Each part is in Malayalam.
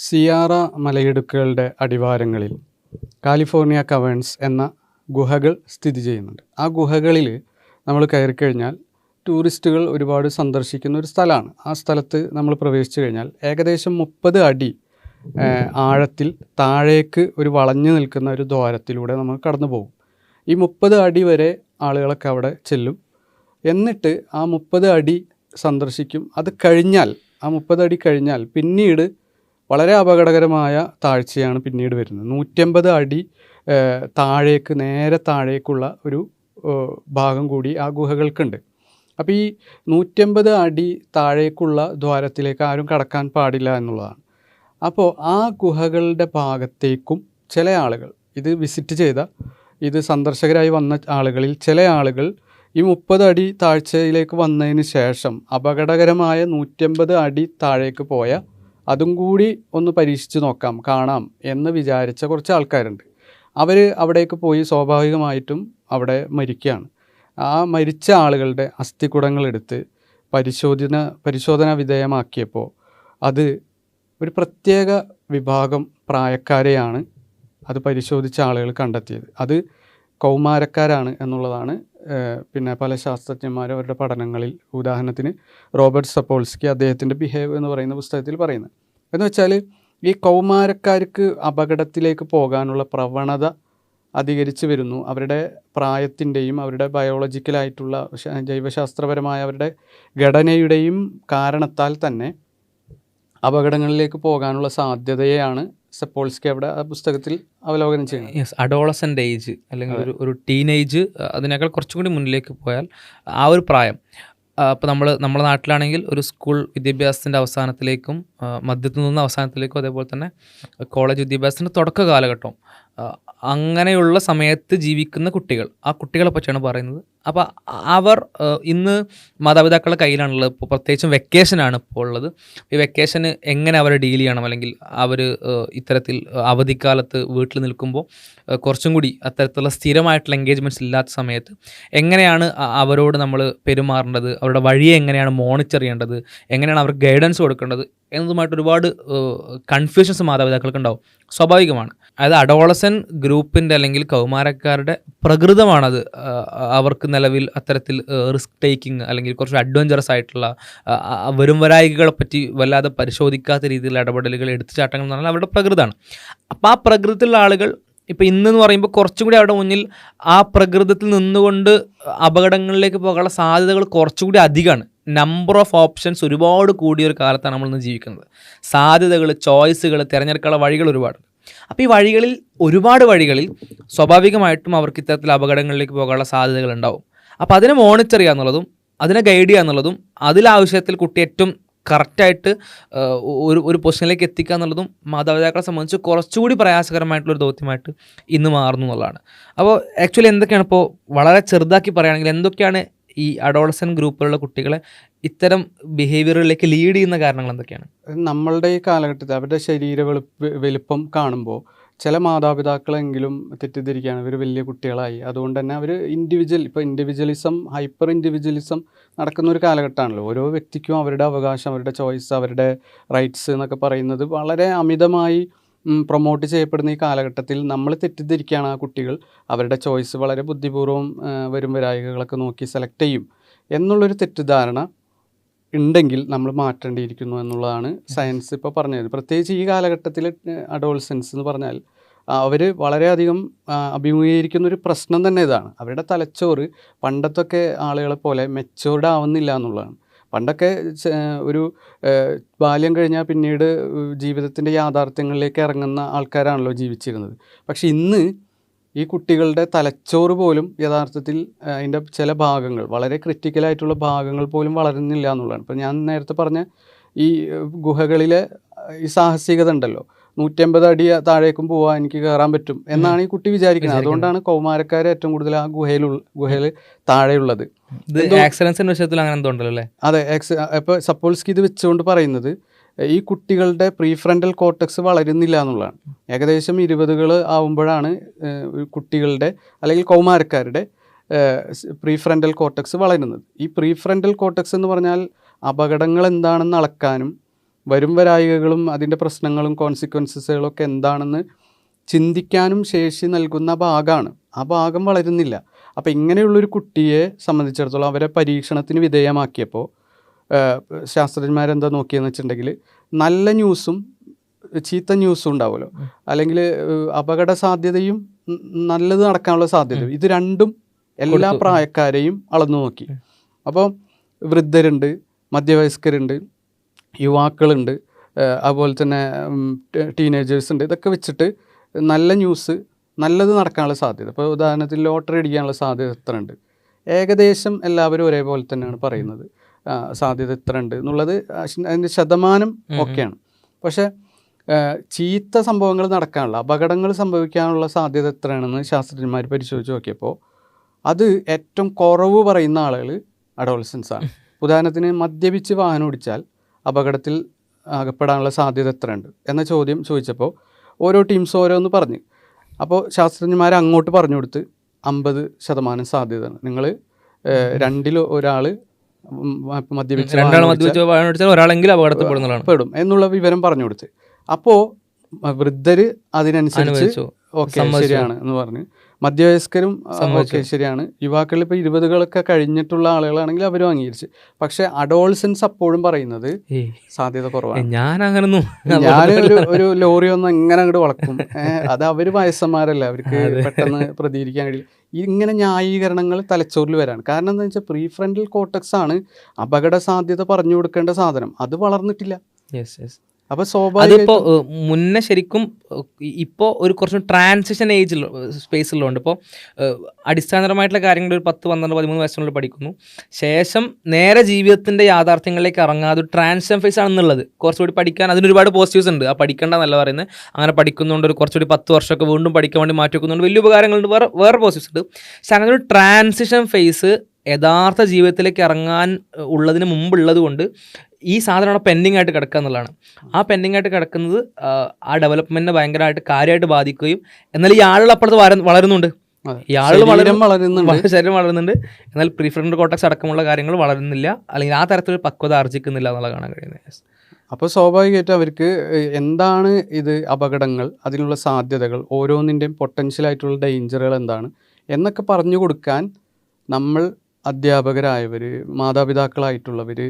സിയാറ മലയിടുക്കുകളുടെ അടിവാരങ്ങളിൽ കാലിഫോർണിയ കവേൺസ് എന്ന ഗുഹകൾ സ്ഥിതി ചെയ്യുന്നുണ്ട്. ആ ഗുഹകളിൽ നമ്മൾ കയറിക്കഴിഞ്ഞാൽ ടൂറിസ്റ്റുകൾ ഒരുപാട് സന്ദർശിക്കുന്ന ഒരു സ്ഥലമാണ്. ആ സ്ഥലത്ത് നമ്മൾ പ്രവേശിച്ചു കഴിഞ്ഞാൽ ഏകദേശം 30 അടി ആഴത്തിൽ താഴേക്ക് ഒരു വളഞ്ഞു നിൽക്കുന്ന ഒരു ദ്വാരത്തിലൂടെ നമ്മൾ കടന്നു പോകും. ഈ 30 അടി വരെ ആളുകളൊക്കെ അവിടെ ചെല്ലും. എന്നിട്ട് ആ 30 അടി സന്ദർശിക്കും. അത് കഴിഞ്ഞാൽ ആ 30 അടി കഴിഞ്ഞാൽ പിന്നീട് വളരെ അപകടകരമായ താഴ്ചയാണ് പിന്നീട് വരുന്നത്. 150 അടി താഴേക്ക് നേരെ താഴേക്കുള്ള ഒരു ഭാഗം കൂടി ആ ഗുഹകൾക്കുണ്ട്. അപ്പോൾ ഈ 150 അടി താഴേക്കുള്ള ദ്വാരത്തിലേക്ക് ആരും കടക്കാൻ പാടില്ല എന്നുള്ളതാണ്. അപ്പോൾ ആ ഗുഹകളുടെ ഭാഗത്തേക്കും ചില ആളുകൾ ഇത് വിസിറ്റ് ചെയ്ത ഇത് സന്ദർശകരായി വന്ന ആളുകളിൽ ചില ആളുകൾ ഈ 30 അടി താഴ്ചയിലേക്ക് വന്നതിന് ശേഷം അപകടകരമായ 150 അടി താഴേക്ക് പോയ അതും കൂടി ഒന്ന് പരീക്ഷിച്ച് നോക്കാം, കാണാം എന്ന് വിചാരിച്ച കുറച്ച് ആൾക്കാരുണ്ട്. അവർ അവിടേക്ക് പോയി സ്വാഭാവികമായിട്ടും അവിടെ മരിക്കുകയാണ്. ആ മരിച്ച ആളുകളുടെ അസ്ഥികുടങ്ങളെടുത്ത് പരിശോധന വിധേയമാക്കിയപ്പോൾ അത് ഒരു പ്രത്യേക വിഭാഗം പ്രായക്കാരെയാണ് അത് പരിശോധിച്ച ആളുകൾ കണ്ടെത്തിയത്. അത് കൗമാരക്കാരാണ് എന്നുള്ളതാണ് പിന്നെ പല ശാസ്ത്രജ്ഞന്മാരും അവരുടെ പഠനങ്ങളിൽ, ഉദാഹരണത്തിന് റോബർട്ട് സപ്പോൾസ്കി അദ്ദേഹത്തിൻ്റെ ബിഹേവ് എന്ന് പറയുന്ന പുസ്തകത്തിൽ പറയുന്നത് എന്ന് വെച്ചാൽ ഈ കൗമാരക്കാർക്ക് അപകടത്തിലേക്ക് പോകാനുള്ള പ്രവണത അധികരിച്ച് വരുന്നു. അവരുടെ പ്രായത്തിൻ്റെയും അവരുടെ ബയോളജിക്കലായിട്ടുള്ള ജൈവശാസ്ത്രപരമായ അവരുടെ ഘടനയുടെയും കാരണത്താൽ തന്നെ അപകടങ്ങളിലേക്ക് പോകാനുള്ള സാധ്യതയെയാണ് സപ്പോൾസ്കി അവിടെ ആ പുസ്തകത്തിൽ അവലോകനം ചെയ്യുന്നത്. യെസ്, അഡോളസൻ്റ് ഏജ് അല്ലെങ്കിൽ ഒരു ടീനേജ്, അതിനേക്കാൾ കുറച്ചും കൂടി മുന്നിലേക്ക് പോയാൽ ആ ഒരു പ്രായം. അപ്പോൾ നമ്മുടെ നാട്ടിലാണെങ്കിൽ ഒരു സ്കൂൾ വിദ്യാഭ്യാസത്തിൻ്റെ അവസാനത്തിലേക്കും മധ്യത്തിൽ നിന്ന് അവസാനത്തിലേക്കും അതേപോലെ തന്നെ കോളേജ് വിദ്യാഭ്യാസത്തിൻ്റെ തുടക്ക കാലഘട്ടവും അങ്ങനെയുള്ള സമയത്ത് ജീവിക്കുന്ന കുട്ടികൾ, ആ കുട്ടികളെ പറ്റിയാണ് പറയുന്നത്. അപ്പോൾ അവർ ഇന്ന് മാതാപിതാക്കളുടെ കയ്യിലാണുള്ളത്. ഇപ്പോൾ പ്രത്യേകിച്ചും വെക്കേഷനാണ് ഇപ്പോൾ ഉള്ളത്. ഈ വെക്കേഷന് എങ്ങനെ അവരെ ഡീൽ ചെയ്യണം, അല്ലെങ്കിൽ അവർ ഇത്തരത്തിൽ അവധിക്കാലത്ത് വീട്ടിൽ നിൽക്കുമ്പോൾ കുറച്ചും കൂടി അത്തരത്തിലുള്ള സ്ഥിരമായിട്ടുള്ള എൻഗേജ്മെൻറ്റ്സ് ഇല്ലാത്ത സമയത്ത് എങ്ങനെയാണ് അവരോട് നമ്മൾ പെരുമാറേണ്ടത്, അവരുടെ വഴിയെ എങ്ങനെയാണ് മോണിറ്റർ ചെയ്യേണ്ടത്, എങ്ങനെയാണ് അവർക്ക് ഗൈഡൻസ് കൊടുക്കേണ്ടത് എന്നതുമായിട്ട് ഒരുപാട് കൺഫ്യൂഷൻസ് മാതാപിതാക്കൾക്ക് ഉണ്ടാവും. സ്വാഭാവികമാണ്. അതായത് അഡോളസൻ ഗ്രൂപ്പിൻ്റെ അല്ലെങ്കിൽ കൗമാരക്കാരുടെ പ്രകൃതമാണത്. അവർക്ക് നിലവിൽ അത്തരത്തിൽ റിസ്ക് ടേക്കിംഗ് അല്ലെങ്കിൽ കുറച്ച് അഡ്വഞ്ചറസ് ആയിട്ടുള്ള വരും വരായികളെ പറ്റി വല്ലാതെ പരിശോധിക്കാത്ത രീതിയിലുള്ള ഇടപെടലുകൾ, എടുത്തുചാട്ടങ്ങൾ എന്ന് പറഞ്ഞാൽ അവരുടെ പ്രകൃതമാണ്. അപ്പോൾ ആ പ്രകൃതത്തിലുള്ള ആളുകൾ ഇപ്പോൾ ഇന്നെന്ന് പറയുമ്പോൾ കുറച്ചും കൂടി അവരുടെ മുന്നിൽ ആ പ്രകൃതത്തിൽ നിന്നുകൊണ്ട് അപകടങ്ങളിലേക്ക് പോകാനുള്ള സാധ്യതകൾ കുറച്ചുകൂടി അധികമാണ്. നമ്പർ ഓഫ് ഓപ്ഷൻസ് ഒരുപാട് കൂടിയൊരു കാലത്താണ് നമ്മളിന്ന് ജീവിക്കുന്നത്. സാധ്യതകൾ, ചോയ്സുകൾ, തിരഞ്ഞെടുക്കാനുള്ള വഴികൾ ഒരുപാട്. അപ്പോൾ ഈ ഒരുപാട് വഴികളിൽ സ്വാഭാവികമായിട്ടും അവർക്ക് ഇത്തരത്തിൽ അപകടങ്ങളിലേക്ക് പോകാനുള്ള സാധ്യതകൾ ഉണ്ടാവും. അപ്പോൾ അതിനെ മോണിറ്റർ ചെയ്യുക എന്നുള്ളതും അതിനെ ഗൈഡ് ചെയ്യുക എന്നുള്ളതും അതിലാവശ്യത്തിൽ കുട്ടി ഏറ്റവും കറക്റ്റായിട്ട് ഒരു പൊസിഷനിലേക്ക് എത്തിക്കുക എന്നുള്ളതും മാതാപിതാക്കളെ സംബന്ധിച്ച് കുറച്ചുകൂടി പ്രയാസകരമായിട്ടുള്ളൊരു ദൗത്യമായിട്ട് ഇന്ന് മാറുന്നു എന്നുള്ളതാണ്. അപ്പോൾ ആക്ച്വലി എന്തൊക്കെയാണ്, ഇപ്പോൾ വളരെ ചെറുതാക്കി പറയുകയാണെങ്കിൽ എന്തൊക്കെയാണ് ഈ അഡോളസൻ ഗ്രൂപ്പിലുള്ള കുട്ടികളെ ഇത്തരം ബിഹേവിയറുകളിലേക്ക് ലീഡ് ചെയ്യുന്ന കാരണങ്ങൾ എന്തൊക്കെയാണ്? നമ്മളുടെ ഈ കാലഘട്ടത്തിൽ അവരുടെ ശരീര വലുപ്പം കാണുമ്പോൾ ചില മാതാപിതാക്കളെങ്കിലും തെറ്റിദ്ധരിക്കുകയാണ് ഇവർ വലിയ കുട്ടികളായി, അതുകൊണ്ട് തന്നെ അവർ ഇൻഡിവിജ്വലിസം, ഹൈപ്പർ ഇൻഡിവിജ്വലിസം നടക്കുന്ന ഒരു കാലഘട്ടമാണല്ലോ. ഓരോ വ്യക്തിക്കും അവരുടെ അവകാശം, അവരുടെ ചോയ്സ്, അവരുടെ റൈറ്റ്സ് എന്നൊക്കെ പറയുന്നത് വളരെ അമിതമായി പ്രൊമോട്ട് ചെയ്യപ്പെടുന്ന ഈ കാലഘട്ടത്തിൽ നമ്മൾ തെറ്റിദ്ധരിക്കുകയാണ് ആ കുട്ടികൾ അവരുടെ ചോയ്സ് വളരെ ബുദ്ധിപൂർവ്വം വരും വരായികളൊക്കെ നോക്കി സെലക്ട് ചെയ്യും എന്നുള്ളൊരു തെറ്റിദ്ധാരണ ഉണ്ടെങ്കിൽ നമ്മൾ മാറ്റേണ്ടിയിരിക്കുന്നു എന്നുള്ളതാണ് സയൻസ് ഇപ്പോൾ പറഞ്ഞത്. പ്രത്യേകിച്ച് ഈ കാലഘട്ടത്തിൽ അഡോൾസൻസ് എന്ന് പറഞ്ഞാൽ അവർ വളരെയധികം അഭിമുഖീകരിക്കുന്നൊരു പ്രശ്നം തന്നെ ഇതാണ്. അവരുടെ തലച്ചോറ് പണ്ടത്തൊക്കെ ആളുകളെ പോലെ മെച്ചൂർഡ് ആവുന്നില്ല എന്നുള്ളതാണ്. പണ്ടൊക്കെ ഒരു ബാല്യം കഴിഞ്ഞാൽ പിന്നീട് ജീവിതത്തിൻ്റെ യാഥാർത്ഥ്യങ്ങളിലേക്ക് ഇറങ്ങുന്ന ആൾക്കാരാണല്ലോ ജീവിച്ചിരുന്നത്. പക്ഷെ ഇന്ന് ഈ കുട്ടികളുടെ തലച്ചോറ് പോലും യഥാർത്ഥത്തിൽ അതിൻ്റെ ചില ഭാഗങ്ങൾ, വളരെ ക്രിറ്റിക്കലായിട്ടുള്ള ഭാഗങ്ങൾ പോലും വളരുന്നില്ല എന്നുള്ളതാണ്. ഇപ്പോൾ ഞാൻ നേരത്തെ പറഞ്ഞ ഈ ഗുഹകളിലെ ഈ സാഹസികത ഉണ്ടല്ലോ, 150 അടി താഴേക്കും പോവാൻ എനിക്ക് കയറാൻ പറ്റും എന്നാണ് ഈ കുട്ടി വിചാരിക്കുന്നത്. അതുകൊണ്ടാണ് കൗമാരക്കാരെ ഏറ്റവും കൂടുതൽ ആ ഗുഹയിൽ താഴെയുള്ളത്. ആക്സിഡൻസിന്റെ വിഷയത്തിൽ അങ്ങനെ എന്തോ ഉണ്ടല്ലോ അല്ലേ? അതെ, ഇപ്പോൾ സപ്പോൾസ്കി ഇത് വെച്ചുകൊണ്ട് പറയുന്നത് ഈ കുട്ടികളുടെ പ്രീഫ്രണ്ടൽ കോർട്ടക്സ് വളരുന്നില്ല എന്നുള്ളതാണ്. ഏകദേശം 20s ആവുമ്പോഴാണ് കുട്ടികളുടെ അല്ലെങ്കിൽ കൗമാരക്കാരുടെ പ്രീഫ്രണ്ടൽ കോർട്ടക്സ് വളരുന്നത്. ഈ പ്രീഫ്രണ്ടൽ കോർട്ടക്സ് എന്ന് പറഞ്ഞാൽ അപകടങ്ങൾ എന്താണെന്ന് അളക്കാനും വരും വരായികകളും അതിൻ്റെ പ്രശ്നങ്ങളും കോൺസിക്വൻസസുകളൊക്കെ എന്താണെന്ന് ചിന്തിക്കാനും ശേഷി നൽകുന്ന ഭാഗമാണ്. ആ ഭാഗം വളരുന്നില്ല. അപ്പോൾ ഇങ്ങനെയുള്ളൊരു കുട്ടിയെ സംബന്ധിച്ചിടത്തോളം അവരെ പരീക്ഷണത്തിന് വിധേയമാക്കിയപ്പോൾ ശാസ്ത്രജ്ഞന്മാരെന്താ നോക്കിയെന്ന് വെച്ചിട്ടുണ്ടെങ്കിൽ നല്ല ന്യൂസും ചീത്ത ന്യൂസും ഉണ്ടാവുമല്ലോ, അല്ലെങ്കിൽ അപകട സാധ്യതയും നല്ലത് നടക്കാനുള്ള സാധ്യതയും, ഇത് രണ്ടും എല്ലാ പ്രായക്കാരെയും അളന്നു നോക്കി. അപ്പോൾ വൃദ്ധരുണ്ട്, മധ്യവയസ്കരുണ്ട്, യുവാക്കളുണ്ട്, അതുപോലെ തന്നെ ടീനേജേഴ്സ് ഉണ്ട്. ഇതൊക്കെ വെച്ചിട്ട് നല്ല ന്യൂസ്, നല്ലത് നടക്കാനുള്ള സാധ്യത, ഇപ്പോൾ ഉദാഹരണത്തിന് ലോട്ടറി അടിക്കാനുള്ള സാധ്യത എത്ര ഉണ്ട്, ഏകദേശം എല്ലാവരും ഒരേപോലെ തന്നെയാണ് പറയുന്നത്. സാധ്യത എത്ര ഉണ്ട് എന്നുള്ളത് അതിൻ്റെ ശതമാനം ഒക്കെയാണ്. പക്ഷേ ചീത്ത സംഭവങ്ങൾ നടക്കാനുള്ള, അപകടങ്ങൾ സംഭവിക്കാനുള്ള സാധ്യത എത്രയാണെന്ന് ശാസ്ത്രജ്ഞന്മാർ പരിശോധിച്ച് നോക്കിയപ്പോൾ അത് ഏറ്റവും കുറവ് പറയുന്ന ആളുകൾ അഡോളസൻസാണ്. ഉദാഹരണത്തിന് മദ്യപിച്ച് വാഹനം ഓടിച്ചാൽ അപകടത്തിൽ അകപ്പെടാനുള്ള സാധ്യത എത്രയുണ്ട് എന്ന ചോദ്യം ചോദിച്ചപ്പോൾ ഓരോ ടീംസും ഓരോന്ന് പറഞ്ഞു. അപ്പോൾ ശാസ്ത്രജ്ഞന്മാർ അങ്ങോട്ട് പറഞ്ഞു കൊടുത്ത് 50% സാധ്യതയാണ്. നിങ്ങൾ രണ്ടിൽ ഒരാൾ മദ്യപിച്ച് ഒരാളെങ്കിലും അപകടത്തിൽ പെടും എന്നുള്ള വിവരം പറഞ്ഞു കൊടുത്ത്. അപ്പോൾ വൃദ്ധര് അതിനനുസരിച്ച് ഓക്കെ ശരിയാണ് എന്ന് പറഞ്ഞ്, മധ്യവയസ്കരും ഓക്കെ ശരിയാണ്, യുവാക്കളിൽ ഇപ്പോൾ 20 കഴിഞ്ഞിട്ടുള്ള ആളുകളാണെങ്കിൽ അവരും അംഗീകരിച്ച്. പക്ഷെ അഡോൾസൻസ് അപ്പോഴും പറയുന്നത് സാധ്യത കുറവാണ്. ഒരു ലോറി ഒന്ന് എങ്ങനെ അങ്ങോട്ട് വളക്കും, അത് അവർ വയസ്സന്മാരല്ല, അവർക്ക് പെട്ടെന്ന് പ്രതികരിക്കാൻ കഴിയില്ല. ഇങ്ങനെ ന്യായീകരണങ്ങൾ തലച്ചോറിൽ വരാണ്. കാരണം എന്താ വെച്ചാൽ പ്രീ ഫ്രണ്ടൽ കോർട്ടക്സ് ആണ് അപകട സാധ്യത പറഞ്ഞു കൊടുക്കേണ്ട സാധനം, അത് വളർന്നിട്ടില്ല. അപ്പോൾ അതിപ്പോൾ മുന്നേ ശരിക്കും ഇപ്പോൾ ഒരു കുറച്ച് ട്രാൻസിഷൻ ഏജിൽ സ്പേസിലുണ്ട്. ഇപ്പോൾ അടിസ്ഥാനപരമായിട്ടുള്ള കാര്യങ്ങൾ ഒരു 10, 12, 13 വയസ്സിനുള്ളിൽ പഠിക്കുന്നു. ശേഷം നേരെ ജീവിതത്തിൻ്റെ യാഥാർത്ഥ്യങ്ങളിലേക്ക് ഇറങ്ങാതെ ഒരു ട്രാൻസിഷൻ ഫേസ് ആണെന്നുള്ളത്. കുറച്ചുകൂടി പഠിക്കാൻ അതിനൊരുപാട് പോസിറ്റീവ്സ് ഉണ്ട്. ആ പഠിക്കേണ്ടെന്നല്ല പറയുന്നത്, അങ്ങനെ പഠിക്കുന്നുണ്ട്. ഒരു കുറച്ചുകൂടി 10 വർഷമൊക്കെ വീണ്ടും പഠിക്കാൻ വേണ്ടി മാറ്റി വെക്കുന്നുണ്ട്. വലിയ ഉപകാരങ്ങളുണ്ട്, വേറെ പോസിറ്റീവ്സ് ഉണ്ട്. പക്ഷെ അങ്ങനെ ഒരു ട്രാൻസിഷൻ ഫേസ് യഥാർത്ഥ ജീവിതത്തിലേക്ക് ഇറങ്ങാൻ ഉള്ളതിന് മുമ്പുള്ളത് കൊണ്ട് ഈ സാധനം അവിടെ പെൻഡിങ് ആയിട്ട് കിടക്കുക എന്നുള്ളതാണ്. ആ പെൻഡിങ് ആയിട്ട് കിടക്കുന്നത് ആ ഡെവലപ്മെൻറ്റിനെ ഭയങ്കരമായിട്ട് കാര്യമായിട്ട് ബാധിക്കുകയും, എന്നാൽ ഈ ആളുകൾ അപ്പുറത്ത് വളരുന്നുണ്ട്, ഈ ആളുകൾ ശരീരം വളരുന്നുണ്ട്, എന്നാൽ പ്രീഫ്രണ്ടൽ കോർട്ടക്സ് അടക്കമുള്ള കാര്യങ്ങൾ വളരുന്നില്ല, അല്ലെങ്കിൽ ആ തരത്തിലൊരു പക്വത ആർജിക്കുന്നില്ല എന്നുള്ള കാണാൻ കഴിയുന്നത്. അപ്പോൾ സ്വാഭാവികമായിട്ടും അവർക്ക് എന്താണ് ഇത് അപകടങ്ങൾ, അതിനുള്ള സാധ്യതകൾ, ഓരോന്നിൻ്റെയും പൊട്ടൻഷ്യലായിട്ടുള്ള ഡേഞ്ചറുകൾ എന്താണ് എന്നൊക്കെ പറഞ്ഞു കൊടുക്കാൻ നമ്മൾ അധ്യാപകരായവർ, മാതാപിതാക്കളായിട്ടുള്ളവർ,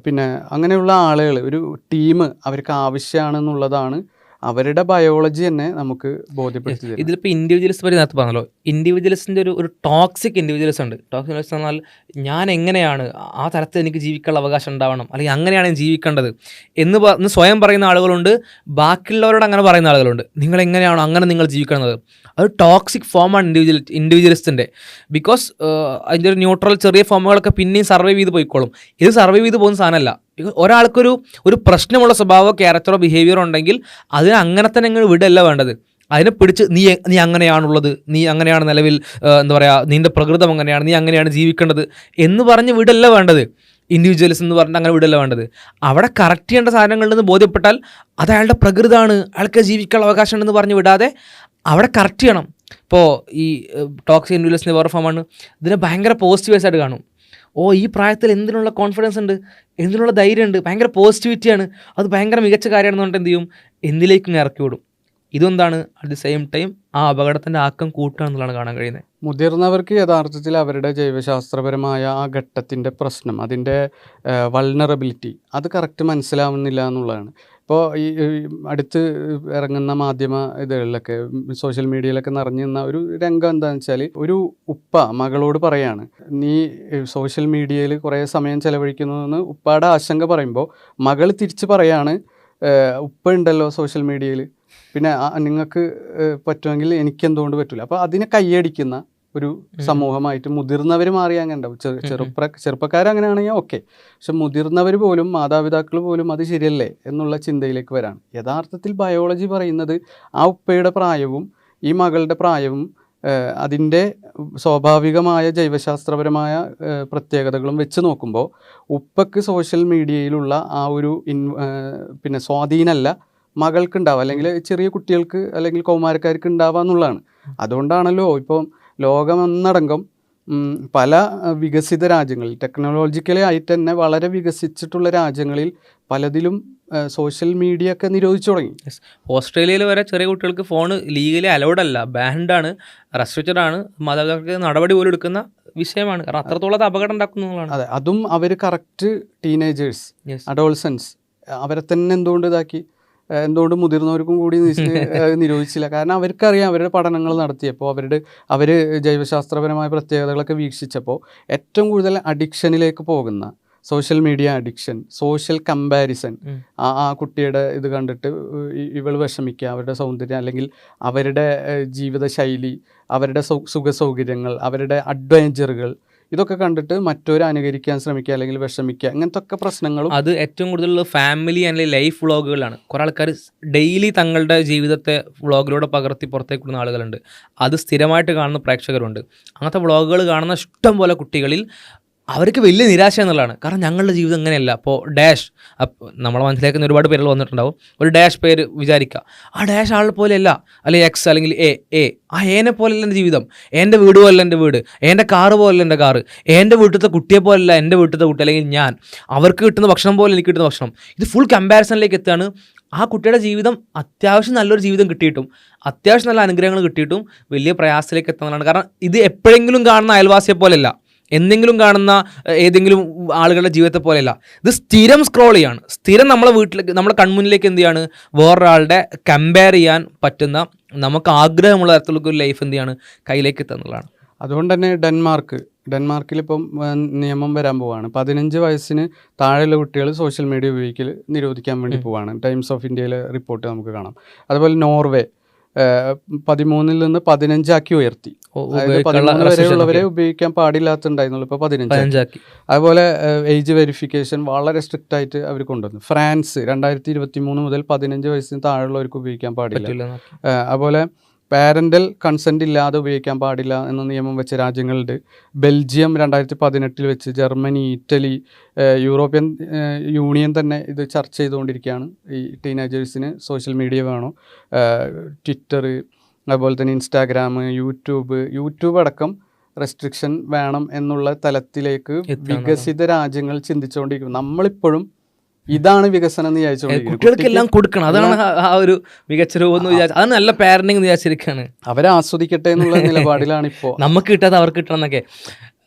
പിന്നെ അങ്ങനെയുള്ള ആളുകൾ, ഒരു ടീം അവർക്ക് ആവശ്യമാണെന്നുള്ളതാണ് അവരുടെ ബയോളജി തന്നെ നമുക്ക് ബോധ്യപ്പെടുത്തി തരും. ഇതിലിപ്പോൾ ഇൻഡിവിജ്വലിസ്റ്റ് പറ്റി നേരത്തെ പറഞ്ഞല്ലോ, ഇൻഡിവിജ്വലിസ്റ്റിൻ്റെ ഒരു ടോക്സിക് ഇൻഡിവിജ്വലിസ്റ്റ് ഉണ്ട്. ടോക്സിക് എന്നാൽ ഞാൻ എങ്ങനെയാണ് ആ തരത്തിൽ എനിക്ക് ജീവിക്കാനുള്ള അവകാശം ഉണ്ടാവണം, അല്ലെങ്കിൽ അങ്ങനെയാണ് ഞാൻ ജീവിക്കേണ്ടത് എന്ന് സ്വയം പറയുന്ന ആളുകളുണ്ട്. ബാക്കിയുള്ളവരോട് അങ്ങനെ പറയുന്ന ആളുകളുണ്ട്, നിങ്ങൾ എങ്ങനെയാണോ അങ്ങനെ നിങ്ങൾ ജീവിക്കുന്നത്. അത് ടോക്സിക് ഫോമാണ് ഇൻഡിവിജ്വലിസ്റ്റിൻ്റെ. ബിക്കോസ് അതിൻ്റെ ഒരു ന്യൂട്രൽ ചെറിയ ഫോമുകളൊക്കെ പിന്നെയും സർവൈവ് ചെയ്ത് പോയിക്കോളും. ഇത് സർവൈവ് ചെയ്ത് പോകുന്ന സാധനമല്ല. ഒരാൾക്കൊരു പ്രശ്നമുള്ള സ്വഭാവമോ ക്യാരക്ടറോ ബിഹേവിയറോ ഉണ്ടെങ്കിൽ അതിനെ അങ്ങനെ തന്നെ അങ്ങ് വിടല്ല വേണ്ടത്. അതിനെ പിടിച്ച് നീ അങ്ങനെയാണുള്ളത്, നീ അങ്ങനെയാണ് നിലവിൽ, എന്താ പറയുക, നിൻ്റെ പ്രകൃതം അങ്ങനെയാണ്, നീ അങ്ങനെയാണ് ജീവിക്കേണ്ടത് എന്ന് പറഞ്ഞ് വിടല്ല വേണ്ടത്. ഇൻഡിവിജ്വലിസം എന്ന് പറഞ്ഞിട്ട് അങ്ങനെ വിടല്ല വേണ്ടത്. അവിടെ കറക്റ്റ് ചെയ്യേണ്ട സാധനങ്ങളുണ്ടെന്ന് ബോധ്യപ്പെട്ടാൽ അത് അയാളുടെ പ്രകൃതമാണ്, അയാൾക്ക് ജീവിക്കാനുള്ള അവകാശം ഉണ്ടെന്ന് പറഞ്ഞ് വിടാതെ അവിടെ കറക്റ്റ് ചെയ്യണം. ഇപ്പോൾ ഈ ടോക്സിക് ഇൻഡിവിജ്വലിസ്റ്റിൻ്റെ വേറെ ഫോമാണ്, ഇതിനെ ഭയങ്കര പോസിറ്റീവ്സ് ആയിട്ട് കാണും. ഈ പ്രായത്തിൽ എന്തിനുള്ള കോൺഫിഡൻസ് ഉണ്ട്, എന്തിനുള്ള ധൈര്യമുണ്ട്, ഭയങ്കര പോസിറ്റിവിറ്റിയാണ്, അത് ഭയങ്കര മികച്ച കാര്യമാണെന്ന് പറഞ്ഞിട്ട് എന്ത് ചെയ്യും, എന്തിലേക്കും ഇറക്കി വിടും. ഇതെന്താണ് അറ്റ് ദി സെയിം ടൈം ആ അപകടത്തിൻ്റെ ആക്കം കൂട്ടുക എന്നുള്ളതാണ് കാണാൻ കഴിയുന്നത്. മുതിർന്നവർക്ക് യഥാർത്ഥത്തിൽ അവരുടെ ജൈവശാസ്ത്രപരമായ ആ ഘട്ടത്തിൻ്റെ പ്രശ്നം, അതിൻ്റെ വൾനറബിലിറ്റി അത് കറക്റ്റ് മനസ്സിലാവുന്നില്ല എന്നുള്ളതാണ്. ഇപ്പോൾ ഈ അടുത്ത് ഇറങ്ങുന്ന മാധ്യമ ഇതുകളിലൊക്കെ, സോഷ്യൽ മീഡിയയിലൊക്കെ നിറഞ്ഞു നിന്ന ഒരു രംഗം എന്താണെന്ന് വെച്ചാൽ, ഒരു ഉപ്പ മകളോട് പറയാണ്, നീ സോഷ്യൽ മീഡിയയിൽ കുറേ സമയം ചെലവഴിക്കുന്നതെന്ന് ഉപ്പയുടെ ആശങ്ക പറയുമ്പോൾ മകൾ തിരിച്ച് പറയാണ്, ഉപ്പ ഉണ്ടല്ലോ സോഷ്യൽ മീഡിയയിൽ, പിന്നെ നിങ്ങൾക്ക് പറ്റുമെങ്കിൽ എനിക്കെന്തുകൊണ്ട് പറ്റില്ല. അപ്പോൾ അതിനെ കൈയടിക്കുന്ന ഒരു സമൂഹമായിട്ട് മുതിർന്നവർ മാറി അങ്ങനെ ഉണ്ടാവും. ചെറുപ്പക്കാരങ്ങനെയാണെങ്കിൽ ഓക്കെ, പക്ഷെ മുതിർന്നവർ പോലും, മാതാപിതാക്കൾ പോലും അത് ശരിയല്ലേ എന്നുള്ള ചിന്തയിലേക്ക് വരാണ്. യഥാർത്ഥത്തിൽ ബയോളജി പറയുന്നത് ആ ഉപ്പയുടെ പ്രായവും ഈ മകളുടെ പ്രായവും അതിൻ്റെ സ്വാഭാവികമായ ജൈവശാസ്ത്രപരമായ പ്രത്യേകതകളും വെച്ച് നോക്കുമ്പോൾ ഉപ്പക്ക് സോഷ്യൽ മീഡിയയിലുള്ള ആ ഒരു പിന്നെ സ്വാധീനമല്ല മകൾക്കുണ്ടാവുക, അല്ലെങ്കിൽ ചെറിയ കുട്ടികൾക്ക് അല്ലെങ്കിൽ കൗമാരക്കാർക്ക് ഉണ്ടാവുക എന്നുള്ളതാണ്. അതുകൊണ്ടാണല്ലോ ഇപ്പം ലോകമൊന്നടങ്കം പല വികസിത രാജ്യങ്ങളിൽ ടെക്നോളജിക്കലി ആയിട്ട് തന്നെ വളരെ വികസിച്ചിട്ടുള്ള രാജ്യങ്ങളിൽ പലതിലും സോഷ്യൽ മീഡിയ ഒക്കെ നിരോധിച്ചു തുടങ്ങി. ഓസ്ട്രേലിയയിൽ വരെ ചെറിയ കുട്ടികൾക്ക് ഫോൺ ലീഗലി അലൗഡ് അല്ല, ബാൻഡാണ്, റെസ്ട്രിക്റ്റഡ് ആണ്, മാതാപിതാക്കൾക്ക് നടപടി പോലും എടുക്കുന്ന വിഷയമാണ്. കാരണം അത്രത്തോളം അത് അപകടം ഉണ്ടാക്കുന്നതാണ്. അതെ, അതും അവർ കറക്റ്റ് ടീനേജേഴ്സ്, അഡോൾസൻസ് അവരെ തന്നെ എന്തുകൊണ്ട് മുതിർന്നവർക്കും കൂടി നിരോധിച്ചില്ല? കാരണം അവർക്കറിയാം, അവരുടെ പഠനങ്ങൾ നടത്തിയപ്പോൾ അവർ ജൈവശാസ്ത്രപരമായ പ്രത്യേകതകളൊക്കെ വീക്ഷിച്ചപ്പോൾ ഏറ്റവും കൂടുതൽ അഡിക്ഷനിലേക്ക് പോകുന്ന social media addiction, social comparison, ആ കുട്ടിയുടെ ഇത് കണ്ടിട്ട് ഇവൾ വിഷമിക്കുക, അവരുടെ സൗന്ദര്യം അല്ലെങ്കിൽ അവരുടെ ജീവിതശൈലി, അവരുടെ സുഖസൗകര്യങ്ങൾ, അവരുടെ അഡ്വഞ്ചറുകൾ, ഇതൊക്കെ കണ്ടിട്ട് മറ്റൊരു അനുകരിക്കാൻ ശ്രമിക്കുക അല്ലെങ്കിൽ വിഷമിക്കുക, അങ്ങനത്തെ ഒക്കെ പ്രശ്നങ്ങളും. അത് ഏറ്റവും കൂടുതൽ ഫാമിലി അല്ലെങ്കിൽ ലൈഫ് വ്ളോഗുകളാണ്. കുറേ ആൾക്കാർ ഡെയിലി തങ്ങളുടെ ജീവിതത്തെ വ്ളോഗിലൂടെ പകർത്തി പുറത്തേക്ക് വിടുന്ന ആളുകളുണ്ട്. അത് സ്ഥിരമായിട്ട് കാണുന്ന പ്രേക്ഷകരുണ്ട്. അങ്ങനത്തെ വ്ളോഗുകൾ കാണുന്ന ഇഷ്ടം പോലെ കുട്ടികളിൽ അവർക്ക് വലിയ നിരാശ എന്നുള്ളതാണ്. കാരണം ഞങ്ങളുടെ ജീവിതം ഇങ്ങനെയല്ല. അപ്പോൾ ഡാഷ്, നമ്മളെ മനസ്സിലാക്കുന്ന ഒരുപാട് പേരുകൾ വന്നിട്ടുണ്ടാവും. ഒരു ഡാഷ് പേര് വിചാരിക്കുക, ആ ഡാഷ് ആളെ പോലെയല്ല, അല്ലെങ്കിൽ എക്സ് അല്ലെങ്കിൽ എ ആ ഏനെ പോലെയല്ല എൻ്റെ ജീവിതം, എൻ്റെ വീട് പോലല്ല എൻ്റെ വീട്, എൻ്റെ കാറ് പോലല്ല എൻ്റെ കാറ്, എൻ്റെ വീട്ടിലത്തെ കുട്ടിയെ പോലല്ല എൻ്റെ വീട്ടിലത്തെ കുട്ടി, അല്ലെങ്കിൽ ഞാൻ, അവർക്ക് കിട്ടുന്ന ഭക്ഷണം പോലെ എനിക്ക് കിട്ടുന്ന ഭക്ഷണം. ഇത് ഫുൾ കമ്പാരിസണിലേക്ക് എത്തുകയാണ്. ആ കുട്ടിയുടെ ജീവിതം അത്യാവശ്യം നല്ലൊരു ജീവിതം കിട്ടിയിട്ടും, അത്യാവശ്യം നല്ല അനുഗ്രഹങ്ങൾ കിട്ടിയിട്ടും വലിയ പ്രയാസത്തിലേക്ക് എത്തുന്നതാണ്. കാരണം ഇത് എപ്പോഴെങ്കിലും കാണുന്ന അയൽവാസിയെ പോലെയല്ല, എന്തെങ്കിലും കാണുന്ന ഏതെങ്കിലും ആളുകളുടെ ജീവിതത്തെ പോലെയല്ല. ഇത് സ്ഥിരം സ്ക്രോൾ ചെയ്യാണ്, സ്ഥിരം നമ്മളെ വീട്ടിലേക്ക്, നമ്മുടെ കൺമുന്നിലേക്ക് എന്ത് ചെയ്യാണ്, വേറൊരാളുടെ കമ്പയർ ചെയ്യാൻ പറ്റുന്ന, നമുക്ക് ആഗ്രഹമുള്ള തരത്തിലുള്ള ഒരു ലൈഫ് എന്ത് ചെയ്യാണ്, കയ്യിലേക്ക് എത്തുന്നതാണ്. അതുകൊണ്ട് തന്നെ ഡെൻമാർക്കിലിപ്പം നിയമം വരാൻ പോവാണ്. 15 വയസ്സിന് താഴെയുള്ള കുട്ടികൾ സോഷ്യൽ മീഡിയ ഉപയോഗിക്കൽ നിരോധിക്കാൻ വേണ്ടി പോവാണ്. ടൈംസ് ഓഫ് ഇന്ത്യയിലെ റിപ്പോർട്ട് നമുക്ക് കാണാം. അതുപോലെ നോർവേ 13 നിന്ന് 15 ഉയർത്തി. അതായത് 13 വരെയുള്ളവരെ ഉപയോഗിക്കാൻ പാടില്ലാത്തുണ്ടായിരുന്നുള്ളൂ, ഇപ്പോൾ 15. അതുപോലെ ഏജ് വെരിഫിക്കേഷൻ വളരെ സ്ട്രിക്റ്റ് ആയിട്ട് അവർ കൊണ്ടുവന്നു. ഫ്രാൻസ് 2023 മുതൽ 15 വയസ്സിന് താഴെയുള്ളവർക്ക് ഉപയോഗിക്കാൻ പാടില്ല. അതുപോലെ പാരൻ്റൽ കൺസെൻറ്റ് ഇല്ലാതെ ഉപയോഗിക്കാൻ പാടില്ല എന്ന നിയമം വെച്ച രാജ്യങ്ങളുണ്ട്. ബെൽജിയം 2018 വെച്ച്, ജർമ്മനി, ഇറ്റലി, യൂറോപ്യൻ യൂണിയൻ തന്നെ ഇത് ചർച്ച ചെയ്തുകൊണ്ടിരിക്കുകയാണ്. ഈ ടീനേജേഴ്സിന് സോഷ്യൽ മീഡിയ വേണോ, ട്വിറ്റർ, അതുപോലെ തന്നെ ഇൻസ്റ്റാഗ്രാം, യൂട്യൂബ് അടക്കം റെസ്ട്രിക്ഷൻ വേണം എന്നുള്ള തലത്തിലേക്ക് വികസിത രാജ്യങ്ങൾ ചിന്തിച്ചുകൊണ്ടിരിക്കും. നമ്മളിപ്പോഴും ഇതാണ് വികസനം എന്ന് വിചാരിച്ചോണ്ടിരിക്കുന്നത്. കുട്ടികൾക്കെല്ലാം കൊടുക്കണം, അതാണ് ആ ഒരു മികച്ച രൂപം എന്ന് വിചാരിച്ചു. അത് നല്ല പാരന്റിങ് എന്ന് വിചാരിച്ചിരിക്കുകയാണ്. അവരെ ആസ്വദിക്കട്ടെ എന്നുള്ള നിലപാടിലാണ് ഇപ്പോൾ. നമുക്ക് കിട്ടാതെ അവർക്ക് കിട്ടണം എന്നൊക്കെ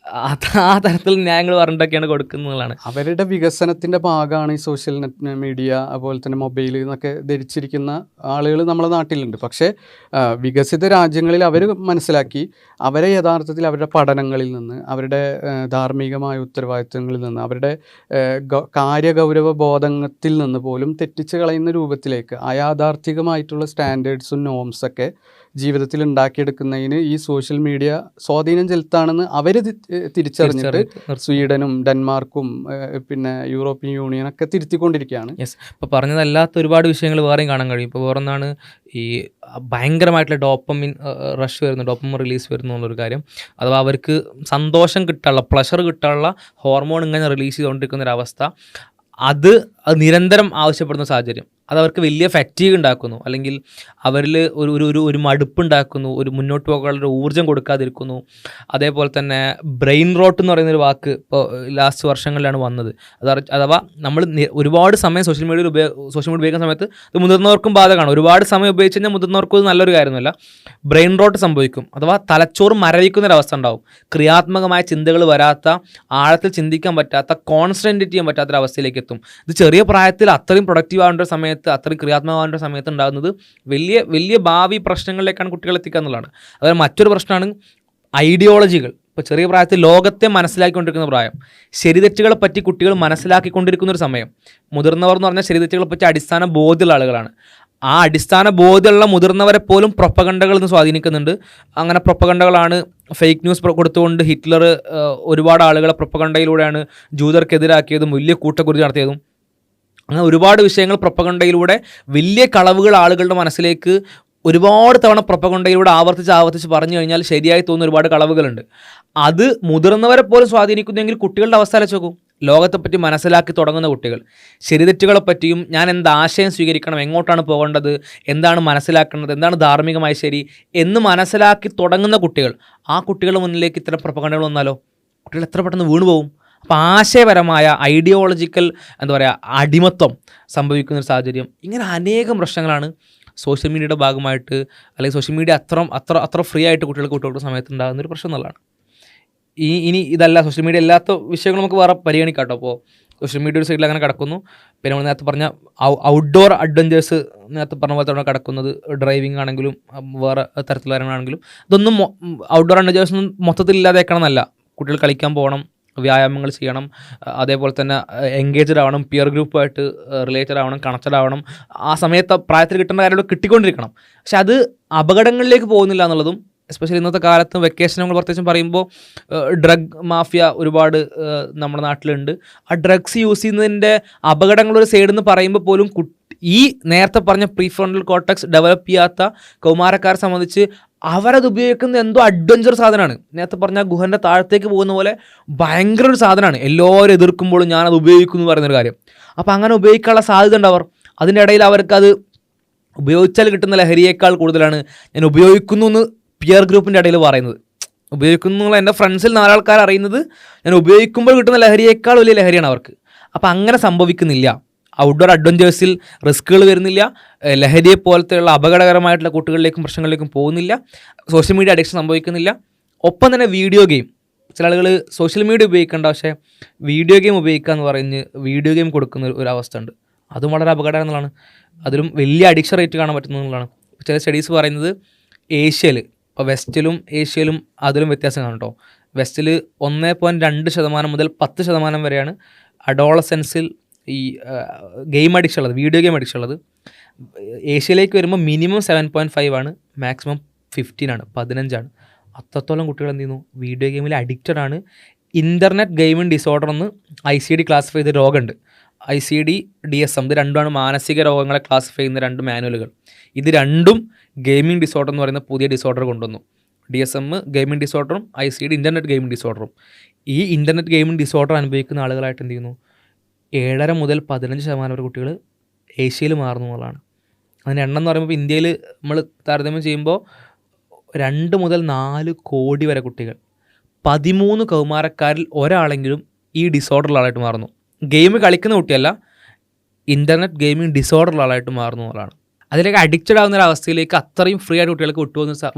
ആ തരത്തിൽ ന്യായങ്ങൾ പറഞ്ഞിട്ടൊക്കെയാണ് കൊടുക്കുന്നതാണ്. അവരുടെ വികസനത്തിൻ്റെ ഭാഗമാണ് ഈ സോഷ്യൽ മീഡിയ, അതുപോലെ തന്നെ മൊബൈൽ എന്നൊക്കെ ധരിച്ചിരിക്കുന്ന ആളുകൾ നമ്മുടെ നാട്ടിലുണ്ട്. പക്ഷേ വികസിത രാജ്യങ്ങളിൽ അവർ മനസ്സിലാക്കി, അവരെ യഥാർത്ഥത്തിൽ അവരുടെ പഠനങ്ങളിൽ നിന്ന്, അവരുടെ ധാർമ്മികമായ ഉത്തരവാദിത്വങ്ങളിൽ നിന്ന്, അവരുടെ കാര്യഗൗരവ ബോധത്തിൽ നിന്ന് പോലും തെറ്റിച്ച് കളയുന്ന രൂപത്തിലേക്ക് അയാഥാർത്ഥികമായിട്ടുള്ള സ്റ്റാൻഡേർഡ്സും നോംസൊക്കെ ജീവിതത്തിൽ ഉണ്ടാക്കിയെടുക്കുന്നതിന് ഈ സോഷ്യൽ മീഡിയ സ്വാധീനം ചെലുത്താണെന്ന് അവർ തിരിച്ചറിഞ്ഞിട്ട് സ്വീഡനും ഡെൻമാർക്കും പിന്നെ യൂറോപ്യൻ യൂണിയനൊക്കെ തിരുത്തിക്കൊണ്ടിരിക്കുകയാണ്. ഇപ്പോൾ പറഞ്ഞതല്ലാത്ത ഒരുപാട് വിഷയങ്ങൾ വേറെയും കാണാൻ കഴിയും. ഇപ്പോൾ വേറൊന്നാണ് ഈ ഭയങ്കരമായിട്ടുള്ള ഡോപ്പമിൻ റഷ് വരുന്നു, ഡോപ്പമിൻ റിലീസ് വരുന്നു എന്നുള്ളൊരു കാര്യം. അഥവാ അവർക്ക് സന്തോഷം കിട്ടാനുള്ള, പ്ലഷർ കിട്ടാനുള്ള ഹോർമോൺ ഇങ്ങനെ റിലീസ് ചെയ്തുകൊണ്ടിരിക്കുന്നൊരവസ്ഥ, അത് നിരന്തരം ആവശ്യപ്പെടുന്ന സാഹചര്യം, അതവർക്ക് വലിയ ഫാറ്റീഗ് ഉണ്ടാക്കുന്നു, അല്ലെങ്കിൽ അവരിൽ ഒരു മടുപ്പുണ്ടാക്കുന്നു, ഒരു മുന്നോട്ട് പോകാനുള്ള ഊർജ്ജം കൊടുക്കാതിരിക്കുന്നു. അതേപോലെ തന്നെ ബ്രെയിൻ റോട്ട് എന്ന് പറയുന്നൊരു വാക്ക് ഇപ്പോൾ ലാസ്റ്റ് വർഷങ്ങളിലാണ് വന്നത്. അഥവാ നമ്മൾ ഒരുപാട് സമയം സോഷ്യൽ മീഡിയ ഉപയോഗിക്കുന്ന സമയത്ത് ഇത് മുതിർന്നവർക്കും ബാധകമാണ്. ഒരുപാട് സമയം ഉപയോഗിച്ച് കഴിഞ്ഞാൽ മുതിർന്നവർക്കും ഇത് നല്ലൊരു കാര്യമൊന്നുമല്ല. ബ്രെയിൻ റോട്ട് സംഭവിക്കും, അഥവാ തലച്ചോറ് മരവിക്കുന്നൊരവസ്ഥ ഉണ്ടാവും. ക്രിയാത്മകമായ ചിന്തകൾ വരാത്ത, ആഴത്തിൽ ചിന്തിക്കാൻ പറ്റാത്ത, കോൺസെൻട്രേറ്റ് ചെയ്യാൻ പറ്റാത്തൊരവസ്ഥയിലേക്ക് എത്തും. ഇത് ചെറിയ പ്രായത്തിൽ അത്രയും പ്രൊഡക്റ്റീവ് ആവേണ്ട ഒരു സമയത്ത്, അത്രയും ക്രിയാത്മകമാവേണ്ട സമയത്ത് ഉണ്ടാകുന്നത് വലിയ വലിയ ഭാവി പ്രശ്നങ്ങളിലേക്കാണ് കുട്ടികൾ എത്തിക്കുക എന്നുള്ളതാണ്. അതുപോലെ മറ്റൊരു പ്രശ്നമാണ് ഐഡിയോളജികൾ. ഇപ്പോൾ ചെറിയ പ്രായത്തിൽ ലോകത്തെ മനസ്സിലാക്കിക്കൊണ്ടിരിക്കുന്ന പ്രായം, ശരിതെറ്റുകളെ പറ്റി കുട്ടികൾ മനസ്സിലാക്കിക്കൊണ്ടിരിക്കുന്ന ഒരു സമയം. മുതിർന്നവർ എന്ന് പറഞ്ഞാൽ ശരിതെറ്റുകളെ പറ്റി അടിസ്ഥാന ബോധ്യമുള്ള ആളുകളാണ്. ആ അടിസ്ഥാന ബോധ്യമുള്ള മുതിർന്നവരെ പോലും പ്രൊപ്പഗണ്ടകളിൽ നിന്ന് സ്വാധീനിക്കുന്നുണ്ട്. അങ്ങനെ പ്രൊപ്പഗണ്ടകളാണ് ഫേക്ക് ന്യൂസ് കൊടുത്തുകൊണ്ട് ഹിറ്റ്ലർ ഒരുപാട് ആളുകളെ പ്രൊപ്പഗണ്ടയിലൂടെയാണ് ജൂതർക്കെതിരാക്കിയതും വലിയ കൂട്ടക്കുരുതി നടത്തിയതും. അങ്ങനെ ഒരുപാട് വിഷയങ്ങൾ പ്രൊപ്പഗണ്ടയിലൂടെ, വലിയ കളവുകൾ ആളുകളുടെ മനസ്സിലേക്ക് ഒരുപാട് തവണ പ്രൊപ്പഗണ്ടയിലൂടെ ആവർത്തിച്ച് പറഞ്ഞു കഴിഞ്ഞാൽ ശരിയായി തോന്നുന്ന ഒരുപാട് കളവുകളുണ്ട്. അത് മുതിർന്നവരെ പോലും സ്വാധീനിക്കുന്നെങ്കിൽ കുട്ടികളുടെ അവസ്ഥ അലച്ചു നോക്കും. ലോകത്തെപ്പറ്റി മനസ്സിലാക്കി തുടങ്ങുന്ന കുട്ടികൾ, ശരിതെറ്റുകളെപ്പറ്റിയും ഞാൻ എന്ത് ആശയം സ്വീകരിക്കണം, എങ്ങോട്ടാണ് പോകേണ്ടത്, എന്താണ് മനസ്സിലാക്കേണ്ടത്, എന്താണ് ധാർമ്മികമായി ശരി എന്ന് മനസ്സിലാക്കി തുടങ്ങുന്ന കുട്ടികൾ, ആ കുട്ടികളുടെ മുന്നിലേക്ക് ഇത്തരം പ്രൊപ്പഗണ്ടകൾ വന്നാലോ കുട്ടികൾ എത്ര പെട്ടെന്ന് വീണുപോകും. അപ്പോൾ ആശയപരമായ ഐഡിയോളജിക്കൽ എന്താ പറയുക അടിമത്വം സംഭവിക്കുന്നൊരു സാഹചര്യം, ഇങ്ങനെ അനേകം പ്രശ്നങ്ങളാണ് സോഷ്യൽ മീഡിയയുടെ ഭാഗമായിട്ട്, അല്ലെങ്കിൽ സോഷ്യൽ മീഡിയ അത്ര ഫ്രീ ആയിട്ട് കുട്ടികൾക്ക് വിട്ടുകൊടുക്കുന്ന സമയത്ത് ഉണ്ടാകുന്നൊരു പ്രശ്നം എന്നുള്ളതാണ്. ഇനി ഇതല്ല, സോഷ്യൽ മീഡിയ അല്ലാത്ത വിഷയങ്ങൾ നമുക്ക് വേറെ പരിഗണിക്കാം കേട്ടോ. അപ്പോൾ സോഷ്യൽ മീഡിയ ഒരു സൈഡിൽ അങ്ങനെ കിടക്കുന്നു. പിന്നെ നമ്മൾ നേരത്തെ പറഞ്ഞ ഔട്ട്ഡോർ അഡ്വഞ്ചേഴ്സ്, നേരത്തെ പറഞ്ഞ പോലെ തന്നെ കിടക്കുന്നത്, ഡ്രൈവിംഗ് ആണെങ്കിലും വേറെ തരത്തിലുള്ള കാര്യങ്ങളാണെങ്കിലും, ഇതൊന്നും ഔട്ട്ഡോർ അഡ്വഞ്ചേഴ്സൊന്നും മൊത്തത്തിൽ ഇല്ലാതേക്കണമെന്നല്ല. കുട്ടികൾ കളിക്കാൻ പോകണം, വ്യായാമങ്ങൾ ചെയ്യണം, അതേപോലെ തന്നെ എൻഗേജ്ഡ് ആവണം, പിയർ ഗ്രൂപ്പുമായിട്ട് റിലേറ്റഡ് ആവണം, കണക്റ്റഡ് ആവണം, ആ സമയത്ത് പ്രായത്തിൽ കിട്ടേണ്ട കാര്യങ്ങൾ കിട്ടിക്കൊണ്ടിരിക്കണം. പക്ഷെ അത് അപകടങ്ങളിലേക്ക് പോകുന്നില്ല എന്നുള്ളതും, എസ്പെഷ്യലി ഇന്നത്തെ കാലത്ത് വെക്കേഷൻ നമ്മൾ പ്രത്യേകിച്ചും പറയുമ്പോൾ ഡ്രഗ് മാഫിയ ഒരുപാട് നമ്മുടെ നാട്ടിലുണ്ട്. ആ ഡ്രഗ്സ് യൂസ് ചെയ്യുന്നതിൻ്റെ അപകടങ്ങളൊരു സൈഡിൽ നിന്ന് പറയുമ്പോൾ പോലും ഈ നേരത്തെ പറഞ്ഞ പ്രീഫ്രോണ്ടൽ കോർട്ടക്സ് ഡെവലപ്പ് ചെയ്യാത്ത കൗമാരക്കാരെ സംബന്ധിച്ച് അവരത് ഉപയോഗിക്കുന്നത് എന്തോ അഡ്വഞ്ചർ സാധനമാണ്. നേരത്തെ പറഞ്ഞാൽ ഗുഹൻ്റെ താഴത്തേക്ക് പോകുന്ന പോലെ ഭയങ്കര ഒരു സാധനമാണ്. എല്ലാവരും എതിർക്കുമ്പോഴും ഞാനത് ഉപയോഗിക്കുന്നു എന്ന് പറയുന്നൊരു കാര്യം. അപ്പോൾ അങ്ങനെ ഉപയോഗിക്കാനുള്ള സാധ്യത ഉണ്ട് അവർ. അതിൻ്റെ ഇടയിൽ അവർക്കത് ഉപയോഗിച്ചാൽ കിട്ടുന്ന ലഹരിയേക്കാൾ കൂടുതലാണ് ഞാൻ ഉപയോഗിക്കുന്നു എന്ന് പിയർ ഗ്രൂപ്പിൻ്റെ ഇടയിൽ പറയുന്നത്. ഉപയോഗിക്കുന്നു എൻ്റെ ഫ്രണ്ട്സിൽ 4 ആൾക്കാർ അറിയുന്നത് ഞാൻ ഉപയോഗിക്കുമ്പോൾ കിട്ടുന്ന ലഹരിയേക്കാൾ വലിയ ലഹരിയാണ് അവർക്ക്. അപ്പോൾ അങ്ങനെ സംഭവിക്കുന്നില്ല. ഔട്ട്ഡോർ അഡ്വഞ്ചേഴ്സിൽ റിസ്ക്കുകൾ വരുന്നില്ല, ലഹരിയെ പോലത്തെയുള്ള അപകടകരമായിട്ടുള്ള കുട്ടികളിലേക്കും പ്രശ്നങ്ങളിലേക്കും പോകുന്നില്ല, സോഷ്യൽ മീഡിയ അഡിക്ഷൻ സംഭവിക്കുന്നില്ല. ഒപ്പം തന്നെ വീഡിയോ ഗെയിം, ചില ആളുകൾ സോഷ്യൽ മീഡിയ ഉപയോഗിക്കേണ്ട പക്ഷേ വീഡിയോ ഗെയിം ഉപയോഗിക്കുക എന്ന് പറഞ്ഞ് വീഡിയോ ഗെയിം കൊടുക്കുന്ന ഒരു അവസ്ഥ ഉണ്ട്. അതും വളരെ അപകടം എന്നുള്ളതാണ്. അതിലും വലിയ അഡിക്ഷൻ റേറ്റ് കാണാൻ പറ്റുന്നതാണ്. ചില സ്റ്റഡീസ് പറയുന്നത് ഏഷ്യയിൽ, ഇപ്പോൾ വെസ്റ്റിലും ഏഷ്യയിലും അതിലും വ്യത്യാസം കാണും കേട്ടോ. വെസ്റ്റിൽ 1.2% മുതൽ 10% വരെയാണ് അഡോളസെൻസിൽ ഈ ഗെയിം അഡിക്ഷൻ ഉള്ളത്, വീഡിയോ ഗെയിം അഡിക്ഷൻ ഉള്ളത്. ഏഷ്യയിലേക്ക് വരുമ്പോൾ മിനിമം 7.5 ആണ്, മാക്സിമം 15 ആണ്, 15. അത്രത്തോളം കുട്ടികൾ എന്ത് ചെയ്യുന്നു, വീഡിയോ ഗെയിമിൽ അഡിക്റ്റഡ് ആണ്. ഇൻ്റർനെറ്റ് ഗെയിമിംഗ് ഡിസോർഡർ എന്ന് ICD ക്ലാസിഫൈ ചെയ്ത രോഗമുണ്ട്. ICD DSM, ഇത് രണ്ടുമാണ് മാനസിക രോഗങ്ങളെ ക്ലാസിഫൈ ചെയ്യുന്ന 2 മാനുവലുകൾ. ഇത് രണ്ടും ഗെയിമിംഗ് ഡിസോർഡർ എന്ന് പറയുന്ന പുതിയ ഡിസോർഡർ കൊണ്ടുവന്നു. DSM ഗെയിമിംഗ് ഡിസോർഡറും ICD ഇൻ്റർനെറ്റ് ഗെയിമിംഗ് ഡിസോർഡറും. ഈ ഇൻ്റർനെറ്റ് ഗെയിമിംഗ് ഡിസോർഡർ അനുഭവിക്കുന്ന ആളുകളായിട്ട് എന്ത് ചെയ്യുന്നു, 7.5 മുതൽ 15% വരെ കുട്ടികൾ ഏഷ്യയിൽ മാറുന്നു എന്നുള്ളതാണ്. അതിൻ്റെ എണ്ണം എന്ന് പറയുമ്പോൾ ഇന്ത്യയിൽ നമ്മൾ താരതമ്യം ചെയ്യുമ്പോൾ 2 മുതൽ 4 കോടി വരെ കുട്ടികൾ, 13 കൗമാരക്കാരിൽ ഒരാളെങ്കിലും ഈ ഡിസോർഡറുള്ള ആളായിട്ട് മാറുന്നു. ഗെയിം കളിക്കുന്ന കുട്ടിയല്ല, ഇൻ്റർനെറ്റ് ഗെയിമിംഗ് ഡിസോർഡറുള്ള ആളായിട്ട് മാറുന്നു എന്നുള്ളതാണ്. അതിലേക്ക് അഡിക്റ്റഡ് ആകുന്ന ഒരു അവസ്ഥയിലേക്ക് അത്രയും ഫ്രീ ആയിട്ട് കുട്ടികൾക്ക്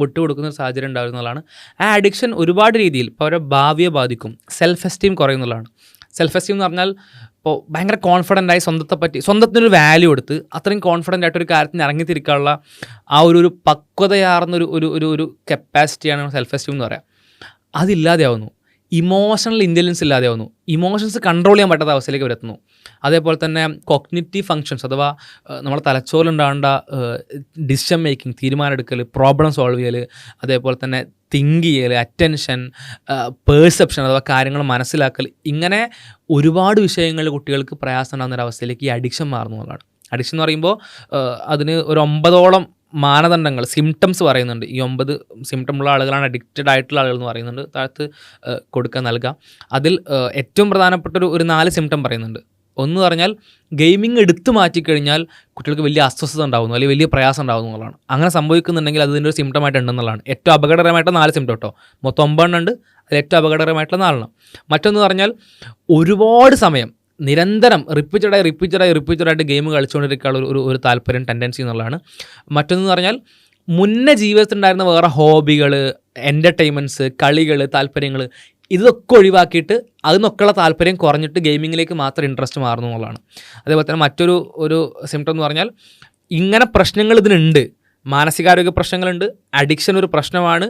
വിട്ടുകൊടുക്കുന്ന ഒരു സാഹചര്യം ഉണ്ടാകുന്നതാണ്. ആ അഡിക്ഷൻ ഒരുപാട് രീതിയിൽ ഇപ്പോൾ അവരുടെ ഭാവിയെ ബാധിക്കും. സെൽഫ് എസ്റ്റീം കുറയുന്നതാണ്. സെൽഫ് എസ്റ്റീം എന്ന് പറഞ്ഞാൽ ഇപ്പോൾ ഭയങ്കര കോൺഫിഡൻ്റ് ആയി സ്വന്തത്തിനൊരു വാല്യൂ എടുത്ത് അത്രയും കോൺഫിഡൻ്റ് ആയിട്ട് ഒരു കാര്യത്തിന് ഇറങ്ങിത്തിരിക്കാനുള്ള ആ ഒരു പക്വതയാർന്ന ഒരു കപ്പാസിറ്റിയാണ് സെൽഫ് എസ്റ്റീം എന്ന് പറയാം. അതില്ലാതെയാവുന്നു. ഇമോഷണൽ ഇൻ്റലിജൻസ് ഇല്ലാതെയാവുന്നു. ഇമോഷൻസ് കൺട്രോൾ ചെയ്യാൻ പറ്റാത്ത അവസ്ഥയിലേക്ക് വരുത്തുന്നു. അതേപോലെ തന്നെ കോഗ്നിറ്റീവ് ഫങ്ഷൻസ്, അഥവാ നമ്മുടെ തലച്ചോറിലുണ്ടാകേണ്ട ഡിസിഷൻ മേക്കിംഗ്, തീരുമാനമെടുക്കൽ, പ്രോബ്ലം സോൾവ് ചെയ്യൽ, അതേപോലെ തന്നെ തിങ്ക് ചെയ്യൽ, അറ്റൻഷൻ, പേഴ്സെപ്ഷൻ അഥവാ കാര്യങ്ങൾ മനസ്സിലാക്കൽ, ഇങ്ങനെ ഒരുപാട് വിഷയങ്ങളിൽ കുട്ടികൾക്ക് പ്രയാസം ഉണ്ടാകുന്ന ഒരവസ്ഥയിലേക്ക് ഈ അഡിക്ഷൻ മാറുന്നതാണ്. അഡിക്ഷൻ എന്ന് പറയുമ്പോൾ അതിന് ഒരു 9ഓളം മാനദണ്ഡങ്ങൾ, സിംറ്റംസ് പറയുന്നുണ്ട്. ഈ 9 സിംറ്റമുള്ള ആളുകളാണ് അഡിക്റ്റഡ് ആയിട്ടുള്ള ആളുകൾ എന്ന് പറയുന്നുണ്ട്. താഴത്ത് നൽകാം. അതിൽ ഏറ്റവും പ്രധാനപ്പെട്ട ഒരു 4 സിംറ്റം പറയുന്നുണ്ട്. ഒന്ന് പറഞ്ഞാൽ ഗെയിമിംഗ് എടുത്തു മാറ്റിക്കഴിഞ്ഞാൽ കുട്ടികൾക്ക് വലിയ അസ്വസ്ഥത ഉണ്ടാകുന്നു, അല്ലെങ്കിൽ വലിയ പ്രയാസം ഉണ്ടാകുന്നു എന്നുള്ളതാണ്. അങ്ങനെ സംഭവിക്കുന്നുണ്ടെങ്കിൽ അതിൻ്റെ ഒരു സിംറ്റമായിട്ട് ഉണ്ടെന്നുള്ളതാണ്. ഏറ്റവും അപകടകരമായിട്ട് 4 സിംറ്റം കേട്ടോ. മൊത്തം 9 ഉണ്ട്. അതിൽ ഏറ്റവും അപകടകരമായിട്ടുള്ള 4. മറ്റൊന്ന് പറഞ്ഞാൽ ഒരുപാട് സമയം നിരന്തരം റിപ്പീറ്റഡായിട്ട് ഗെയിം കളിച്ചുകൊണ്ടിരിക്കാനുള്ള ഒരു താല്പര്യം, ടെൻഡൻസി എന്നുള്ളതാണ്. മറ്റൊന്ന് പറഞ്ഞാൽ മുന്നേ ജീവിതത്തിലുണ്ടായിരുന്ന വേറെ ഹോബികൾ, എൻ്റർടൈൻമെൻറ്റ്സ്, കളികൾ, താല്പര്യങ്ങൾ, ഇതൊക്കെ ഒഴിവാക്കിയിട്ട് അതിനൊക്കെയുള്ള താല്പര്യം കുറഞ്ഞിട്ട് ഗെയിമിങ്ങിലേക്ക് മാത്രം ഇൻട്രസ്റ്റ് മാറുന്നു എന്നുള്ളതാണ്. അതേപോലെ തന്നെ മറ്റൊരു സിംറ്റം എന്ന് പറഞ്ഞാൽ ഇങ്ങനെ പ്രശ്നങ്ങൾ ഇതിനുണ്ട്, മാനസികാരോഗ്യ പ്രശ്നങ്ങളുണ്ട്, അഡിക്ഷൻ ഒരു പ്രശ്നമാണ്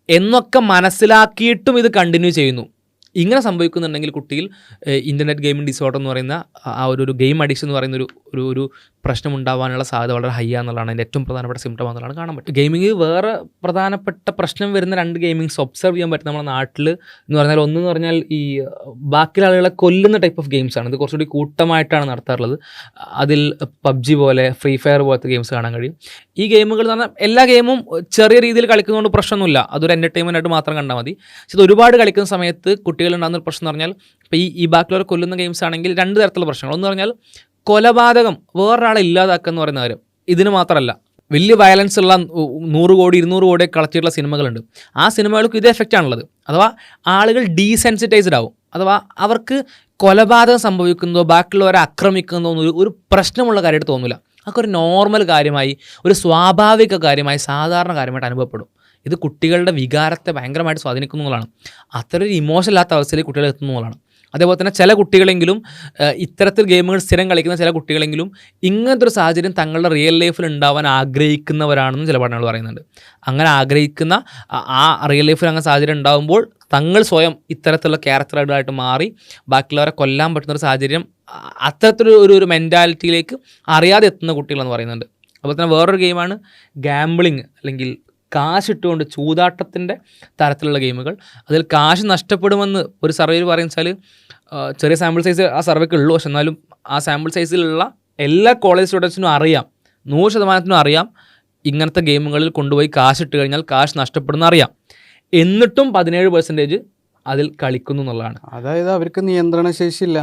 എന്നൊക്കെ മനസ്സിലാക്കിയിട്ടും ഇത് കണ്ടിന്യൂ ചെയ്യുന്നു. ഇങ്ങനെ സംഭവിക്കുന്നുണ്ടെങ്കിൽ കുട്ടിയിൽ ഇൻ്റർനെറ്റ് ഗെയിമിംഗ് ഡിസോർഡർ എന്ന് പറയുന്ന ആ ഒരു ഗെയിം അഡിക്ഷൻ എന്ന് പറയുന്ന ഒരു പ്രശ്നം ഉണ്ടാകാനുള്ള സാധ്യത വളരെ ഹൈ ആണെന്നുള്ളതാണ് അതിൻ്റെ ഏറ്റവും പ്രധാനപ്പെട്ട സിംറ്റം എന്നുള്ളതാണ് കാണാൻ പറ്റും. ഗെയിമിംഗ് വേറെ പ്രധാനപ്പെട്ട പ്രശ്നം വരുന്ന 2 ഗെയിമിങ്സ് ഒബ്സർവ് ചെയ്യാൻ പറ്റും നമ്മുടെ നാട്ടിൽ എന്ന് പറഞ്ഞാൽ, ഒന്നെന്ന് പറഞ്ഞാൽ ഈ ബാക്കിയുള്ള ആളുകളെ കൊല്ലുന്ന ടൈപ്പ് ഓഫ് ഗെയിംസാണ്. ഇത് കുറച്ചുകൂടി കൂട്ടമായിട്ടാണ് നടത്താറുള്ളത്. അതിൽ PUBG പോലെ, ഫ്രീ ഫയർ പോലത്തെ ഗെയിംസ് കാണാൻ കഴിയും. ഈ ഗെയിമുകൾ എന്ന് പറഞ്ഞാൽ എല്ലാ ഗെയിമും ചെറിയ രീതിയിൽ കളിക്കുന്നതുകൊണ്ട് പ്രശ്നമൊന്നുമില്ല, അതൊരു എൻ്റർടൈൻമെൻ്റ് ആയിട്ട് മാത്രം കണ്ടാൽ മതി. പക്ഷേ ഇത് ഒരുപാട് കളിക്കുന്ന സമയത്ത് കുട്ടികൾ കുട്ടികളുണ്ടാകുന്ന ഒരു പ്രശ്നം എന്ന് പറഞ്ഞാൽ ഇപ്പോൾ ഈ ബാക്കിയുള്ളവരെ കൊല്ലുന്ന ഗെയിംസ് ആണെങ്കിൽ 2 തരത്തിലുള്ള പ്രശ്നങ്ങൾ. ഒന്ന് പറഞ്ഞാൽ കൊലപാതകം, വേറൊരാളെ ഇല്ലാതാക്കുക എന്ന് പറയുന്ന കാര്യം. ഇതിന് മാത്രമല്ല, വലിയ വയലൻസ് ഉള്ള 100 കോടി 200 കോടി കളച്ചിട്ടുള്ള സിനിമകളുണ്ട്. ആ സിനിമകൾക്ക് ഇതേ എഫക്റ്റ് ആണുള്ളത്. അഥവാ ആളുകൾ ഡീസെൻസിറ്റൈസ്ഡ് ആവും. അഥവാ അവർക്ക് കൊലപാതകം സംഭവിക്കുന്നതോ ബാക്കിയുള്ളവരെ ആക്രമിക്കുന്നതോ ഒരു പ്രശ്നമുള്ള കാര്യമായിട്ട് തോന്നില്ല. അതൊക്കെ ഒരു നോർമൽ കാര്യമായി, ഒരു സ്വാഭാവിക കാര്യമായി, സാധാരണ കാര്യമായിട്ട് അനുഭവപ്പെടും. ഇത് കുട്ടികളുടെ വികാരത്തെ ഭയങ്കരമായിട്ട് സ്വാധീനിക്കുന്നു എന്നുള്ളതാണ്. അത്തരം ഒരു ഇമോഷൻ ഇല്ലാത്ത അവസ്ഥയിൽ കുട്ടികൾ എത്തുന്നു എന്നുള്ളതാണ്. അതേപോലെ തന്നെ ചില കുട്ടികളെങ്കിലും ഇത്തരത്തിൽ ഗെയിമുകൾ സ്ഥിരം കളിക്കുന്ന ചില കുട്ടികളെങ്കിലും ഇങ്ങനത്തെ ഒരു സാഹചര്യം തങ്ങളുടെ റിയൽ ലൈഫിൽ ഉണ്ടാവാൻ ആഗ്രഹിക്കുന്നവരാണെന്നും ചില പഠനങ്ങൾ പറയുന്നുണ്ട്. അങ്ങനെ ആഗ്രഹിക്കുന്ന ആ റിയൽ ലൈഫിൽ അങ്ങനെ സാഹചര്യം ഉണ്ടാകുമ്പോൾ തങ്ങൾ സ്വയം ഇത്തരത്തിലുള്ള ക്യാരക്ടറായിട്ട് മാറി ബാക്കിയുള്ളവരെ കൊല്ലാൻ പറ്റുന്നൊരു സാഹചര്യം, അത്തരത്തിലൊരു മെൻറ്റാലിറ്റിയിലേക്ക് അറിയാതെ എത്തുന്ന കുട്ടികളെന്ന് പറയുന്നുണ്ട്. അതുപോലെ തന്നെ വേറൊരു ഗെയിമാണ് ഗാംബ്ലിങ്, അല്ലെങ്കിൽ കാശിട്ടുകൊണ്ട് ചൂതാട്ടത്തിൻ്റെ തരത്തിലുള്ള ഗെയിമുകൾ. അതിൽ കാശ് നഷ്ടപ്പെടുമെന്ന് ഒരു സർവേയിൽ പറയുന്ന വെച്ചാൽ, ചെറിയ സാമ്പിൾ സൈസ് ആ സർവേക്ക് ഉള്ളൂ, പക്ഷെ എന്നാലും ആ സാമ്പിൾ സൈസിലുള്ള എല്ലാ കോളേജ് സ്റ്റുഡൻസിനും അറിയാം, 100% അറിയാം ഇങ്ങനത്തെ ഗെയിമുകളിൽ കൊണ്ടുപോയി കാശിട്ട് കഴിഞ്ഞാൽ കാശ് നഷ്ടപ്പെടുന്ന അറിയാം. എന്നിട്ടും 17% അതിൽ കളിക്കുന്നു എന്നുള്ളതാണ്. അതായത് അവർക്ക് നിയന്ത്രണ ശേഷിയില്ല.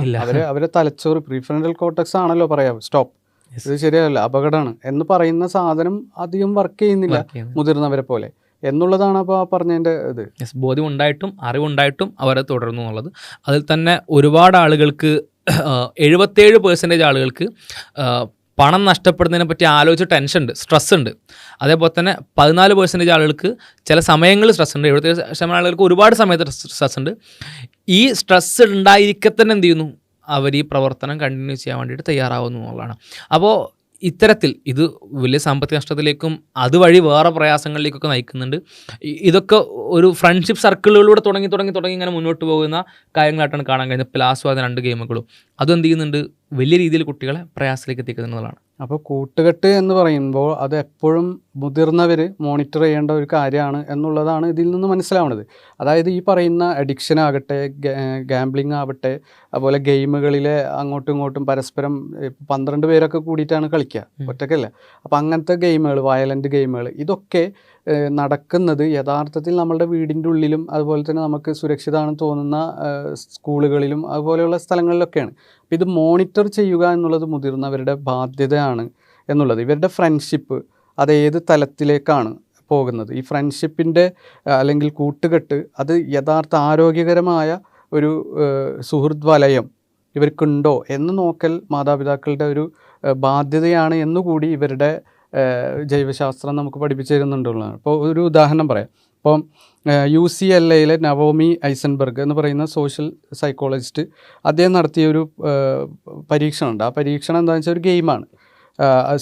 അവരെ തലച്ചോറ് പ്രീഫ്രണ്ടൽ കോർട്ടക്സ് ആണല്ലോ പറയാം സ്റ്റോപ്പ്, ഇത് ശരിയല്ല, അപകടമാണ് എന്ന് പറയുന്ന സാധനം അധികം വർക്ക് ചെയ്യുന്നില്ല മുതിർന്നവരെ പോലെ എന്നുള്ളതാണ് അപ്പോൾ പറഞ്ഞതിൻ്റെ ഇത്. ബോധ്യം ഉണ്ടായിട്ടും അറിവുണ്ടായിട്ടും അവരെ തുടർന്നു എന്നുള്ളത്. അതിൽ തന്നെ ഒരുപാട് ആളുകൾക്ക് 77% ആളുകൾക്ക് പണം നഷ്ടപ്പെടുന്നതിനെ പറ്റി ആലോചിച്ച് ടെൻഷൻ ഉണ്ട്, സ്ട്രെസ് ഉണ്ട്. അതേപോലെ തന്നെ 14% ആളുകൾക്ക് ചില സമയങ്ങളിൽ സ്ട്രെസ് ഉണ്ട്. 77% ആളുകൾക്ക് ഒരുപാട് സമയത്ത് സ്ട്രെസ് ഉണ്ട്. ഈ സ്ട്രെസ് ഉണ്ടായിരിക്കെ തന്നെ എന്ത് ചെയ്യുന്നു, അവർ ഈ പ്രവർത്തനം കണ്ടിന്യൂ ചെയ്യാൻ വേണ്ടിയിട്ട് തയ്യാറാവുന്നു എന്നുള്ളതാണ്. അപ്പോൾ ഇത്തരത്തിൽ ഇത് വലിയ സാമ്പത്തിക നഷ്ടത്തിലേക്കും അതുവഴി വേറെ പ്രയാസങ്ങളിലേക്കൊക്കെ നയിക്കുന്നുണ്ട്. ഇതൊക്കെ ഒരു ഫ്രണ്ട്ഷിപ്പ് സർക്കിളുകളിലൂടെ തുടങ്ങി ഇങ്ങനെ മുന്നോട്ട് പോകുന്ന കാര്യങ്ങളായിട്ടാണ് കാണാൻ കഴിയുന്നത്. പ്ലാസ്വാദ 2 ഗെയിമുകളും അതും എന്ത് ചെയ്യുന്നുണ്ട്, വലിയ രീതിയിൽ കുട്ടികളെ പ്രയാസത്തിലേക്ക് എത്തിക്കുന്നതാണ്. അപ്പോൾ കൂട്ടുകെട്ട് എന്ന് പറയുമ്പോൾ അത് എപ്പോഴും മുതിർന്നവർ മോണിറ്റർ ചെയ്യേണ്ട ഒരു കാര്യമാണ് എന്നുള്ളതാണ് ഇതിൽ നിന്ന് മനസ്സിലാവുന്നത്. അതായത് ഈ പറയുന്ന അഡിക്ഷൻ ആകട്ടെ, ഗാംബ്ലിംഗ് ആവട്ടെ, അതുപോലെ ഗെയിമുകളിലെ അങ്ങോട്ടും ഇങ്ങോട്ടും പരസ്പരം 12 പേരൊക്കെ കൂടിയിട്ടാണ് കളിക്കുക, ഒറ്റക്കല്ല. അപ്പോൾ അങ്ങനത്തെ ഗെയിമുകൾ, വയലൻ്റ് ഗെയിമുകൾ, ഇതൊക്കെ നടക്കുന്നത് യഥാർത്ഥത്തിൽ നമ്മളുടെ വീടിൻ്റെ ഉള്ളിലും അതുപോലെ തന്നെ നമുക്ക് സുരക്ഷിതമാണെന്ന് തോന്നുന്ന സ്കൂളുകളിലും അതുപോലെയുള്ള സ്ഥലങ്ങളിലൊക്കെയാണ്. അപ്പോൾ ഇത് മോണിറ്റർ ചെയ്യുക എന്നുള്ളത് മുതിർന്നവരുടെ ബാധ്യതയാണ് എന്നുള്ളത്. ഇവരുടെ ഫ്രണ്ട്ഷിപ്പ് അത് ഏത് തലത്തിലേക്കാണ് പോകുന്നത്, ഈ ഫ്രണ്ട്ഷിപ്പിൻ്റെ അല്ലെങ്കിൽ കൂട്ടുകെട്ട് അത് യഥാർത്ഥ ആരോഗ്യകരമായ ഒരു സുഹൃത്ത് വലയം ഇവർക്കുണ്ടോ എന്ന് നോക്കൽ മാതാപിതാക്കളുടെ ഒരു ബാധ്യതയാണ് എന്നുകൂടി ഇവരുടെ ജൈവശാസ്ത്രം നമുക്ക് പഠിപ്പിച്ചു തരുന്നുണ്ടുള്ളതാണ്. ഇപ്പോൾ ഒരു ഉദാഹരണം പറയാം. ഇപ്പം UCLAയിലെ നവോമി ഐസൻബർഗ് എന്ന് പറയുന്ന സോഷ്യൽ സൈക്കോളജിസ്റ്റ് അദ്ദേഹം നടത്തിയൊരു പരീക്ഷണമുണ്ട്. ആ പരീക്ഷണം എന്താണെന്ന് വെച്ചാൽ ഒരു ഗെയിമാണ്,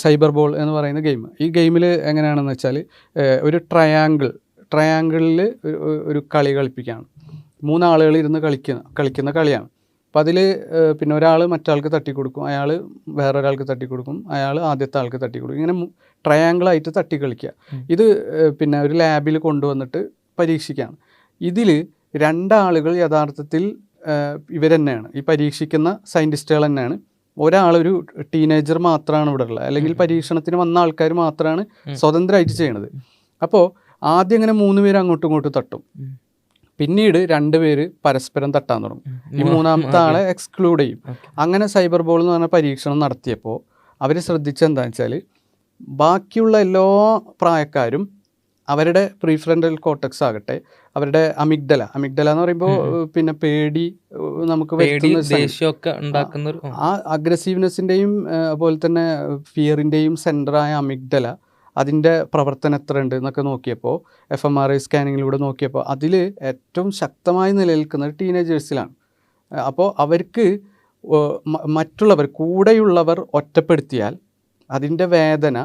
സൈബർ ബോൾ എന്ന് പറയുന്ന ഗെയിം. ഈ ഗെയിമിൽ എങ്ങനെയാണെന്ന് വെച്ചാൽ ഒരു ട്രയാങ്കിളിൽ ഒരു കളി കളിപ്പിക്കുകയാണ്. 3 ആളുകൾ ഇരുന്ന് കളിക്കുന്ന കളിയാണ്. അപ്പോൾ അതിൽ പിന്നെ ഒരാൾ മറ്റാൾക്ക് തട്ടിക്കൊടുക്കും, അയാൾ വേറൊരാൾക്ക് തട്ടിക്കൊടുക്കും, അയാൾ ആദ്യത്തെ ആൾക്ക് തട്ടിക്കൊടുക്കും, ഇങ്ങനെ ട്രയാങ്കിളായിട്ട് തട്ടി കളിക്കുക. ഇത് പിന്നെ ഒരു ലാബിൽ കൊണ്ടുവന്നിട്ട് പരീക്ഷിക്കുകയാണ്. ഇതിൽ 2 ആളുകൾ യഥാർത്ഥത്തിൽ ഇവർ തന്നെയാണ്, ഈ പരീക്ഷിക്കുന്ന സയൻറ്റിസ്റ്റുകൾ തന്നെയാണ്. ഒരാളൊരു ടീനേജർ മാത്രമാണ് ഇവിടെ ഉള്ളത്, അല്ലെങ്കിൽ പരീക്ഷണത്തിന് വന്ന ആൾക്കാർ മാത്രമാണ് സ്വതന്ത്രമായിട്ട് ചെയ്യണത്. അപ്പോൾ ആദ്യം ഇങ്ങനെ 3 പേര് അങ്ങോട്ടും ഇങ്ങോട്ടും തട്ടും, പിന്നീട് 2 പേര് പരസ്പരം തട്ടാൻ തുടങ്ങും, ഈ 3ാമത്തെ ആളെ എക്സ്ക്ലൂഡ് ചെയ്യും. അങ്ങനെ സൈബർ ബോൾ എന്ന് പറഞ്ഞ പരീക്ഷണം നടത്തിയപ്പോൾ അവർ ശ്രദ്ധിച്ചെന്താണെന്ന് വെച്ചാൽ ബാക്കിയുള്ള എല്ലാ പ്രായക്കാരും അവരുടെ പ്രീഫ്രണ്ടൽ കോർട്ടക്സ് ആകട്ടെ, അവരുടെ അമിഗ്ഡല എന്ന് പറയുമ്പോൾ പിന്നെ പേടി നമുക്ക് ആ അഗ്രസീവ്നെസ്സിൻ്റെയും അതുപോലെ തന്നെ ഫിയറിൻ്റെയും സെൻറ്ററായ അമിഗ്ഡല അതിൻ്റെ പ്രവർത്തനം എത്ര ഉണ്ട് എന്നൊക്കെ നോക്കിയപ്പോൾ fMRI സ്കാനിങ്ങിലൂടെ നോക്കിയപ്പോൾ അതിൽ ഏറ്റവും ശക്തമായി നിലനിൽക്കുന്നത് ടീനേജേഴ്സിലാണ്. അപ്പോൾ അവർക്ക് മറ്റുള്ളവർ കൂടെയുള്ളവർ ഒറ്റപ്പെടുത്തിയാൽ അതിൻ്റെ വേദന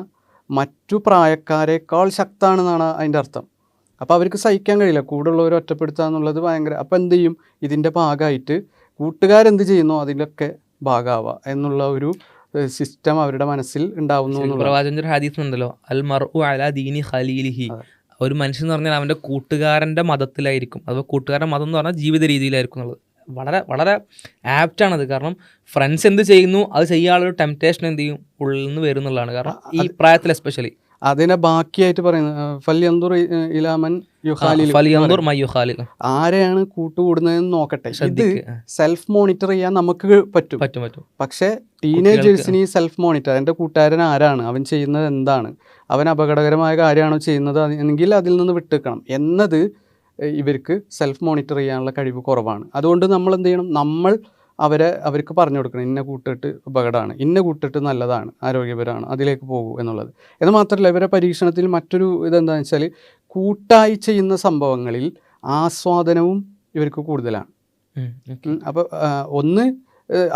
മറ്റു പ്രായക്കാരേക്കാൾ ശക്തമാണെന്നാണ് അതിൻ്റെ അർത്ഥം. അപ്പോൾ അവർക്ക് സഹിക്കാൻ കഴിയില്ല കൂടെയുള്ളവർ ഒറ്റപ്പെടുത്തുക എന്നുള്ളത് ഭയങ്കര. അപ്പോൾ എന്ത് ചെയ്യും, ഇതിൻ്റെ ഭാഗമായിട്ട് കൂട്ടുകാരെന്ത് ചെയ്യുന്നോ അതിലൊക്കെ ഭാഗമാവുക എന്നുള്ള ഒരു സിസ്റ്റം അവരുടെ മനസ്സിൽ ഉണ്ടാവുന്നു. പ്രവാചകന്റെ ഹദീസ് ഉണ്ടല്ലോ, അൽ മർഉ അലാ ദീനി ഖലീലിഹി. ഒരു മനുഷ്യൻ എന്ന് പറഞ്ഞാൽ അവൻ്റെ കൂട്ടുകാരൻ്റെ മതത്തിലായിരിക്കും. അഥവാ കൂട്ടുകാരൻ്റെ മതം എന്ന് പറഞ്ഞാൽ ജീവിത രീതിയിലായിരിക്കും എന്നുള്ളത് വളരെ വളരെ ആപ്റ്റാണത്. കാരണം ഫ്രണ്ട്സ് എന്ത് ചെയ്യുന്നു അത് ചെയ്യാനുള്ളൊരു ടെംപ്റ്റേഷൻ എന്ത് ചെയ്യും ഉള്ളിൽ നിന്ന് വരുന്നുള്ളതാണ്. കാരണം ഈ പ്രായത്തിൽ എസ്പെഷ്യലി അതിനെ ബാക്കിയായിട്ട് പറയുന്നത് ഫല്യന്ദുർ ഇലാമൻ യുഹാലിൽ ഫലിയന്ദുർ മയ്യുഹാലിൽ. ആരെയാണ് കൂട്ടുകൂടുന്നതെന്ന് നോക്കട്ടെ. ഇത് സെൽഫ് മോണിറ്റർ ചെയ്യാൻ നമുക്ക് പറ്റും. പക്ഷേ ടീനേജേഴ്സിന് ഈ സെൽഫ് മോണിറ്റർ, എൻ്റെ കൂട്ടുകാരൻ ആരാണ്, അവൻ ചെയ്യുന്നത് എന്താണ്, അവൻ അപകടകരമായ കാര്യമാണോ ചെയ്യുന്നത് എങ്കിൽ അതിൽ നിന്ന് വിട്ടുവെക്കണം എന്നത് ഇവർക്ക് സെൽഫ് മോണിറ്റർ ചെയ്യാനുള്ള കഴിവ് കുറവാണ്. അതുകൊണ്ട് നമ്മൾ എന്ത് ചെയ്യണം, നമ്മൾ അവർക്ക് പറഞ്ഞു കൊടുക്കണം, ഇന്ന കൂട്ടിട്ട് അപകടമാണ്, ഇന്ന കൂട്ടിട്ട് നല്ലതാണ്, ആരോഗ്യപരമാണ്, അതിലേക്ക് പോകൂ എന്നുള്ളത്. എന്ന് മാത്രമല്ല, ഇവരെ പരീക്ഷണത്തിൽ മറ്റൊരു ഇതെന്താണെന്ന് വെച്ചാൽ കൂട്ടായി ചെയ്യുന്ന സംഭവങ്ങളിൽ ആസ്വാദനവും ഇവർക്ക് കൂടുതലാണ്. അപ്പോൾ ഒന്ന്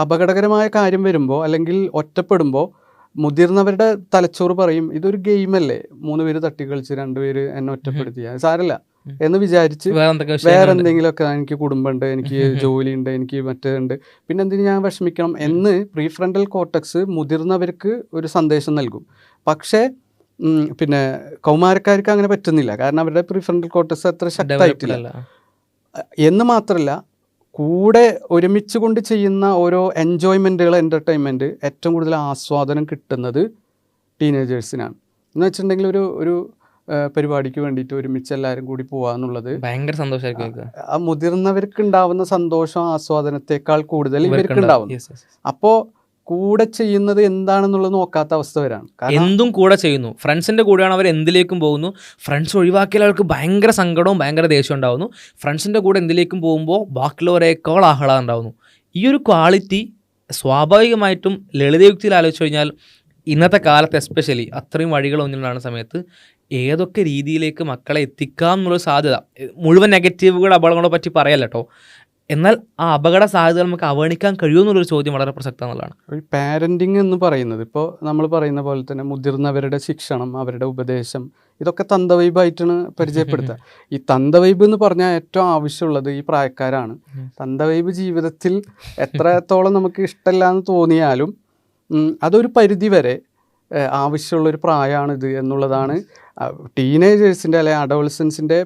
അപകടകരമായ കാര്യം വരുമ്പോൾ അല്ലെങ്കിൽ ഒറ്റപ്പെടുമ്പോൾ മുതിർന്നവരുടെ തലച്ചോറ് പറയും, ഇതൊരു ഗെയിമല്ലേ, 3 പേര് തട്ടി കളിച്ച് 2 പേര് എന്നെ ഒറ്റപ്പെടുത്തിയ സാരല്ല എന്ന് വിചാരിച്ച് വേറെ എന്തെങ്കിലുമൊക്കെ, എനിക്ക് കുടുംബമുണ്ട്, എനിക്ക് ജോലിയുണ്ട്, എനിക്ക് മറ്റുണ്ട്, പിന്നെ എന്തിനു ഞാൻ വിഷമിക്കണം എന്ന് പ്രീഫ്രണ്ടൽ കോർട്ടക്സ് മുതിർന്നവർക്ക് ഒരു സന്ദേശം നൽകും. പക്ഷേ പിന്നെ കൗമാരക്കാർക്ക് അങ്ങനെ പറ്റുന്നില്ല, കാരണം അവരുടെ പ്രീഫ്രണ്ടൽ കോർട്ടക്സ് അത്ര ശക്തമായിട്ടില്ല. എന്ന് മാത്രമല്ല, കൂടെ ഒരുമിച്ച് കൊണ്ട് ചെയ്യുന്ന ഓരോ എൻജോയ്മെൻറ്റുകൾ, എൻ്റർടൈൻമെൻറ്റ് ഏറ്റവും കൂടുതൽ ആസ്വാദനം കിട്ടുന്നത് ടീനേജേഴ്സിനാണ്. എന്ന് വെച്ചിട്ടുണ്ടെങ്കിൽ ഒരു പരിപാടിക്ക് വേണ്ടിയിട്ട് ഒരുമിച്ച് എല്ലാവരും കൂടി പോകുക എന്നുള്ളത് ഭയങ്കര സന്തോഷമായിരിക്കും. ആ മുതിർന്നവർക്ക് ഉണ്ടാവുന്ന സന്തോഷം ആസ്വാദനത്തെക്കാൾ കൂടുതൽ ഇവർക്ക് ഉണ്ടാവും. അപ്പോൾ കൂടെ ചെയ്യുന്നത് എന്താണെന്നുള്ളത് നോക്കാത്ത അവസ്ഥ വരാണ്. എന്തും കൂടെ ചെയ്യുന്നു, ഫ്രണ്ട്സിൻ്റെ കൂടെയാണ് അവർ എന്തിലേക്കും പോകുന്നു. ഫ്രണ്ട്സ് ഒഴിവാക്കിയാൽ അവർക്ക് ഭയങ്കര സങ്കടവും ഭയങ്കര ദേഷ്യവും ഉണ്ടാകുന്നു. ഫ്രണ്ട്സിൻ്റെ കൂടെ എന്തിലേക്കും പോകുമ്പോൾ ബാക്കിയുള്ളവരേക്കാൾ ആഹ്ലാദം ഉണ്ടാകുന്നു. ഈ ഒരു ക്വാളിറ്റി സ്വാഭാവികമായിട്ടും ലളിതയുക്തിയിൽ ആലോചിച്ച് കഴിഞ്ഞാൽ ഇന്നത്തെ കാലത്ത് എസ്പെഷ്യലി അത്രയും വഴികളൊന്നുണ്ടാകുന്ന സമയത്ത് ഏതൊക്കെ രീതിയിലേക്ക് മക്കളെ എത്തിക്കാം എന്നുള്ളൊരു സാധ്യത, മുഴുവൻ നെഗറ്റീവുകൾ അപകടങ്ങളെ പറ്റി പറയല്ല കേട്ടോ, എന്നാൽ ആ അപകട സാധ്യതകൾ നമുക്ക് അവഗണിക്കാൻ കഴിയുമെന്നുള്ളൊരു ചോദ്യം വളരെ പ്രസക്തമെന്നുള്ളതാണ്. ഈ പാരൻറ്റിങ് എന്ന് പറയുന്നത് ഇപ്പോൾ നമ്മൾ പറയുന്ന പോലെ തന്നെ മുതിർന്നവരുടെ ശിക്ഷണം, അവരുടെ ഉപദേശം, ഇതൊക്കെ തന്തവൈബായിട്ടാണ് പരിചയപ്പെടുത്തുക. ഈ തന്തവൈബ് എന്ന് പറഞ്ഞാൽ ഏറ്റവും ആവശ്യമുള്ളത് ഈ പ്രായക്കാരാണ്. തന്തവൈബ് ജീവിതത്തിൽ എത്രത്തോളം നമുക്ക് ഇഷ്ടമല്ല എന്ന് തോന്നിയാലും അതൊരു പരിധി വരെ ആവശ്യമുള്ളൊരു പ്രായമാണിത് എന്നുള്ളതാണ് ടീനേജേഴ്സിൻ്റെ അല്ലെങ്കിൽ അഡോളസൻസിൻ്റെ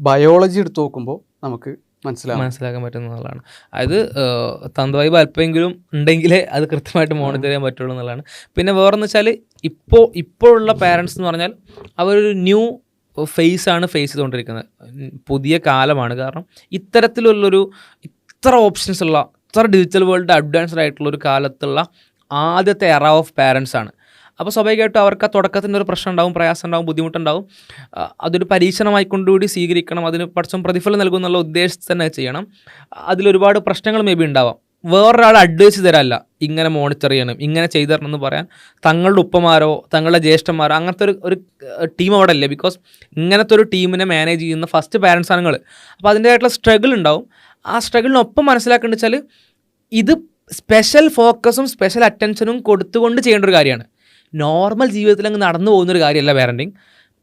ബയോളജി എടുത്ത് നോക്കുമ്പോൾ നമുക്ക് മനസ്സിലാക്കാൻ പറ്റുന്നതാണ്. അതായത് തന്തവൈബ് അല്പമെങ്കിലും ഉണ്ടെങ്കിലേ അത് കൃത്യമായിട്ട് മോണിറ്റർ ചെയ്യാൻ പറ്റുള്ളൂ എന്നുള്ളതാണ്. പിന്നെ വേറെന്ന് വെച്ചാൽ ഇപ്പോഴുള്ള പാരൻസ് എന്ന് പറഞ്ഞാൽ അവരൊരു ന്യൂ ഫേസ് ചെയ്തുകൊണ്ടിരിക്കുന്നത്. പുതിയ കാലമാണ്. കാരണം ഇത്ര ഓപ്ഷൻസ് ഉള്ള, ഇത്ര ഡിജിറ്റൽ വേൾഡ് അഡ്വാൻസ്ഡ് ആയിട്ടുള്ളൊരു കാലത്തുള്ള ആദ്യത്തെ എറ ഓഫ് പാരൻസ് ആണ്. അപ്പോൾ സ്വാഭാവികമായിട്ടും അവർക്ക് ആ തുടക്കത്തിൻ്റെ ഒരു പ്രശ്നം ഉണ്ടാവും, പ്രയാസം ഉണ്ടാവും, ബുദ്ധിമുട്ടുണ്ടാവും. അതൊരു പരീക്ഷണമായിക്കൊണ്ടുകൂടി സ്വീകരിക്കണം, അതിന് പഠിച്ചം പ്രതിഫലം നൽകുന്നുള്ള ഉദ്ദേശത്തിൽ തന്നെ ചെയ്യണം. അതിലൊരുപാട് പ്രശ്നങ്ങൾ മേ ബി ഉണ്ടാവാം. വേറൊരാൾ അഡ്വൈസ് തരാമല്ല, ഇങ്ങനെ മോണിറ്റർ ചെയ്യണം, ഇങ്ങനെ ചെയ്തു തരണം എന്ന് പറയാൻ തങ്ങളുടെ ഉപ്പമാരോ തങ്ങളുടെ ജ്യേഷ്ഠന്മാരോ അങ്ങനത്തെ ഒരു ടീം അവിടെ ഇല്ല. ബിക്കോസ് ഇങ്ങനത്തെ ഒരു ടീമിനെ മാനേജ് ചെയ്യുന്ന ഫസ്റ്റ് പാരൻസ് ആണ് നിങ്ങൾ. അപ്പോൾ അതിൻ്റെതായിട്ടുള്ള സ്ട്രഗിൾ ഉണ്ടാവും. ആ സ്ട്രഗിളിനൊപ്പം മനസ്സിലാക്കേണ്ടത് വെച്ചാൽ ഇത് സ്പെഷ്യൽ ഫോക്കസും സ്പെഷ്യൽ അറ്റൻഷനും കൊടുത്തുകൊണ്ട് ചെയ്യേണ്ട ഒരു കാര്യമാണ്. നോർമൽ ജീവിതത്തിൽ അങ്ങ് നടന്നു പോകുന്നൊരു കാര്യമല്ല പാരൻറ്റിങ്.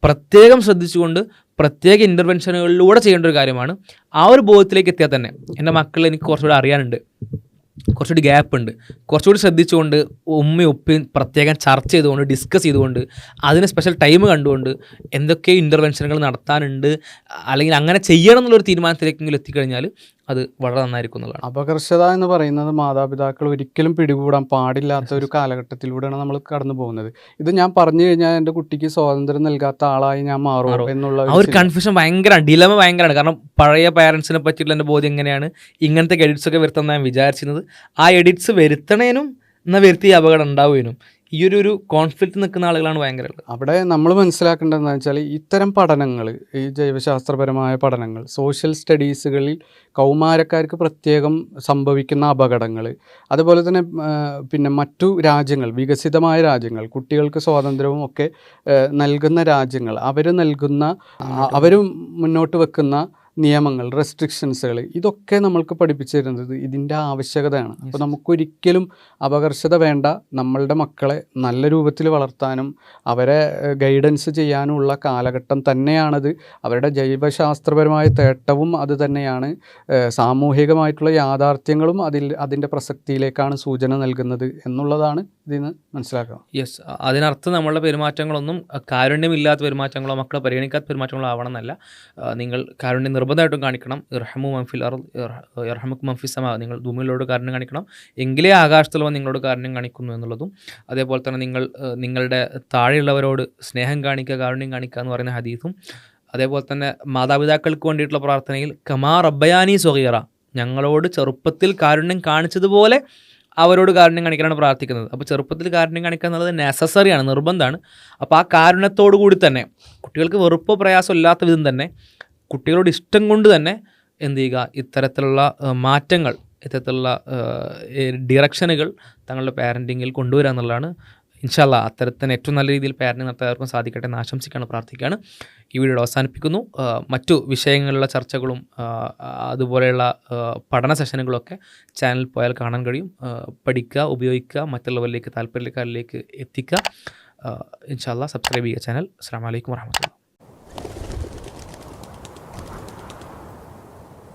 പ്രത്യേകം ശ്രദ്ധിച്ചുകൊണ്ട് പ്രത്യേക ഇൻ്റർവെൻഷനുകളിലൂടെ ചെയ്യേണ്ട ഒരു കാര്യമാണ്. ആ ഒരു ബോധത്തിലേക്ക് എത്തിയാൽ തന്നെ എൻ്റെ മക്കൾ എനിക്ക് കുറച്ചുകൂടി അറിയാനുണ്ട്, കുറച്ചുകൂടി ഗ്യാപ്പ് ഉണ്ട്, കുറച്ചുകൂടി ശ്രദ്ധിച്ചുകൊണ്ട് ഉമ്മയും ഉപ്പയും പ്രത്യേകം ചർച്ച ചെയ്തുകൊണ്ട് ഡിസ്കസ് ചെയ്തുകൊണ്ട് അതിന് സ്പെഷ്യൽ ടൈം കണ്ടുകൊണ്ട് എന്തൊക്കെ ഇൻ്റർവെൻഷനുകൾ നടത്താനുണ്ട് അല്ലെങ്കിൽ അങ്ങനെ ചെയ്യണം എന്നുള്ളൊരു തീരുമാനത്തിലേക്കെങ്കിലും എത്തിക്കഴിഞ്ഞാൽ അത് വളരെ നന്നായിരിക്കും എന്നുള്ളതാണ്. അപകർഷത എന്ന് പറയുന്നത് മാതാപിതാക്കൾ ഒരിക്കലും പിടികൂടാൻ പാടില്ലാത്ത ഒരു കാലഘട്ടത്തിലൂടെയാണ് നമ്മൾ കടന്നു പോകുന്നത്. ഇത് ഞാൻ പറഞ്ഞു കഴിഞ്ഞാൽ എൻ്റെ കുട്ടിക്ക് സ്വാതന്ത്ര്യം നൽകാത്ത ആളായി ഞാൻ മാറും എന്നുള്ള ആ ഒരു കൺഫ്യൂഷൻ ഭയങ്കരമാണ്, ഡിലമ ഭയങ്കരമാണ്. കാരണം പഴയ പാരൻസിനെ പറ്റിയിട്ടുള്ള എൻ്റെ ബോധ്യം എങ്ങനെയാണ് ഇങ്ങനത്തെ എഡിറ്റ്സ് ഒക്കെ വരുത്തുന്ന ഞാൻ വിചാരിച്ചിരുന്നത്. ആ എഡിറ്റ്സ് വരുത്തണേനും എന്നാൽ വരുത്തിയ അപകടം ഉണ്ടാവുകയും ഈ ഒരു കോൺഫ്ലിക്റ്റ് നിൽക്കുന്ന ആളുകളാണ് ഭയങ്കര. അവിടെ നമ്മൾ മനസ്സിലാക്കേണ്ടതെന്ന് വെച്ചാൽ ഇത്തരം പഠനങ്ങൾ, ഈ ജൈവശാസ്ത്രപരമായ പഠനങ്ങൾ, സോഷ്യൽ സ്റ്റഡീസുകളിൽ കൗമാരക്കാർക്ക് പ്രത്യേകം സംഭവിക്കുന്ന അപകടങ്ങൾ, അതുപോലെ തന്നെ പിന്നെ മറ്റു രാജ്യങ്ങൾ, വികസിതമായ രാജ്യങ്ങൾ, കുട്ടികൾക്ക് സ്വാതന്ത്ര്യവും ഒക്കെ നൽകുന്ന രാജ്യങ്ങൾ, അവർ മുന്നോട്ട് വെക്കുന്ന നിയമങ്ങൾ, റെസ്ട്രിക്ഷൻസുകൾ, ഇതൊക്കെ നമ്മൾക്ക് പഠിപ്പിച്ചു തരുന്നത് ഇതിൻ്റെ ആവശ്യകതയാണ്. അപ്പോൾ നമുക്കൊരിക്കലും അപകർഷത വേണ്ട. നമ്മളുടെ മക്കളെ നല്ല രൂപത്തിൽ വളർത്താനും അവരെ ഗൈഡൻസ് ചെയ്യാനുമുള്ള കാലഘട്ടം തന്നെയാണത്. അവരുടെ ജൈവശാസ്ത്രപരമായ തേട്ടവും അത് തന്നെയാണ്. സാമൂഹികമായിട്ടുള്ള യാഥാർത്ഥ്യങ്ങളും അതിൻ്റെ പ്രസക്തിയിലേക്കാണ് സൂചന നൽകുന്നത് എന്നുള്ളതാണ് ഇതിൽ നിന്ന് മനസ്സിലാക്കാം? യെസ്, അതിനർത്ഥം നമ്മളുടെ പെരുമാറ്റങ്ങളൊന്നും കാരുണ്യമില്ലാത്ത പെരുമാറ്റങ്ങളോ മക്കളെ പരിഗണിക്കാത്ത പെരുമാറ്റങ്ങളോ ആവണം എന്നല്ല. നിങ്ങൾ കാരുണ്യം നിർബന്ധമായിട്ടും കാണിക്കണം. ഇർഹമു മൻഫിൽ അർദ് യർഹമുക്കും മൻഫിസ് സമാ, നിങ്ങൾ ഭൂമിയിലോട് കാരുണ്യം കാണിക്കണം, എങ്കിലേ ആകാശത്തുള്ളവൻ നിങ്ങളോട് കാരുണ്യം കാണിക്കുന്നു എന്നുള്ളതും, അതേപോലെ തന്നെ നിങ്ങൾ നിങ്ങളുടെ താഴെയുള്ളവരോട് സ്നേഹം കാണിക്കുക, കാരുണ്യം കാണിക്കുക എന്ന് പറയുന്ന ഹദീസും, അതേപോലെ തന്നെ മാതാപിതാക്കൾക്ക് വേണ്ടിയിട്ടുള്ള പ്രാർത്ഥനയിൽ കമാ റബ്ബയാനി സ്വഗീറ, ഞങ്ങളോട് ചെറുപ്പത്തിൽ കാരുണ്യം കാണിച്ചതുപോലെ അവരോട് കാരുണ്യം കാണിക്കാനാണ് പ്രാർത്ഥിക്കുന്നത്. അപ്പോൾ ചെറുപ്പത്തിൽ കാരുണ്യം കാണിക്കുക എന്നുള്ളത് നെസസറിയാണ്, നിർബന്ധമാണ്. അപ്പോൾ ആ കാരുണ്യത്തോടു കൂടി തന്നെ കുട്ടികൾക്ക് വെറുപ്പോ പ്രയാസം ഇല്ലാത്ത വിധം തന്നെ കുട്ടികളോട് ഇഷ്ടം കൊണ്ട് തന്നെ എന്ത് ചെയ്യുക, ഇത്തരത്തിലുള്ള മാറ്റങ്ങൾ, ഇത്തരത്തിലുള്ള ഡിറക്ഷനുകൾ തങ്ങളുടെ പാരൻറ്റിങ്ങിൽ കൊണ്ടുവരിക എന്നുള്ളതാണ്. ഇൻഷാ അല്ലാഹ് അത്തരത്തിന് ഏറ്റവും നല്ല രീതിയിൽ പാരൻറ്റിങ് നടത്താൻ സാധിക്കട്ടെ എന്ന് ആശംസിക്കാണ്, പ്രാർത്ഥിക്കുകയാണ്. ഈ വീഡിയോ അവസാനിപ്പിക്കുന്നു. മറ്റു വിഷയങ്ങളിലുള്ള ചർച്ചകളും അതുപോലെയുള്ള പഠന സെഷനുകളൊക്കെ ചാനൽ പോയാൽ കാണാൻ കഴിയും. പഠിക്കുക, ഉപയോഗിക്കുക, മറ്റുള്ളവരിലേക്ക് താല്പര്യക്കാരിലേക്ക് എത്തിക്കുക. ഇൻഷാ അല്ലാഹ് സബ്സ്ക്രൈബ് ചെയ്യുക ചാനൽ. അസ്സലാമു അലൈക്കും വറഹ്മത്തുള്ളാഹി.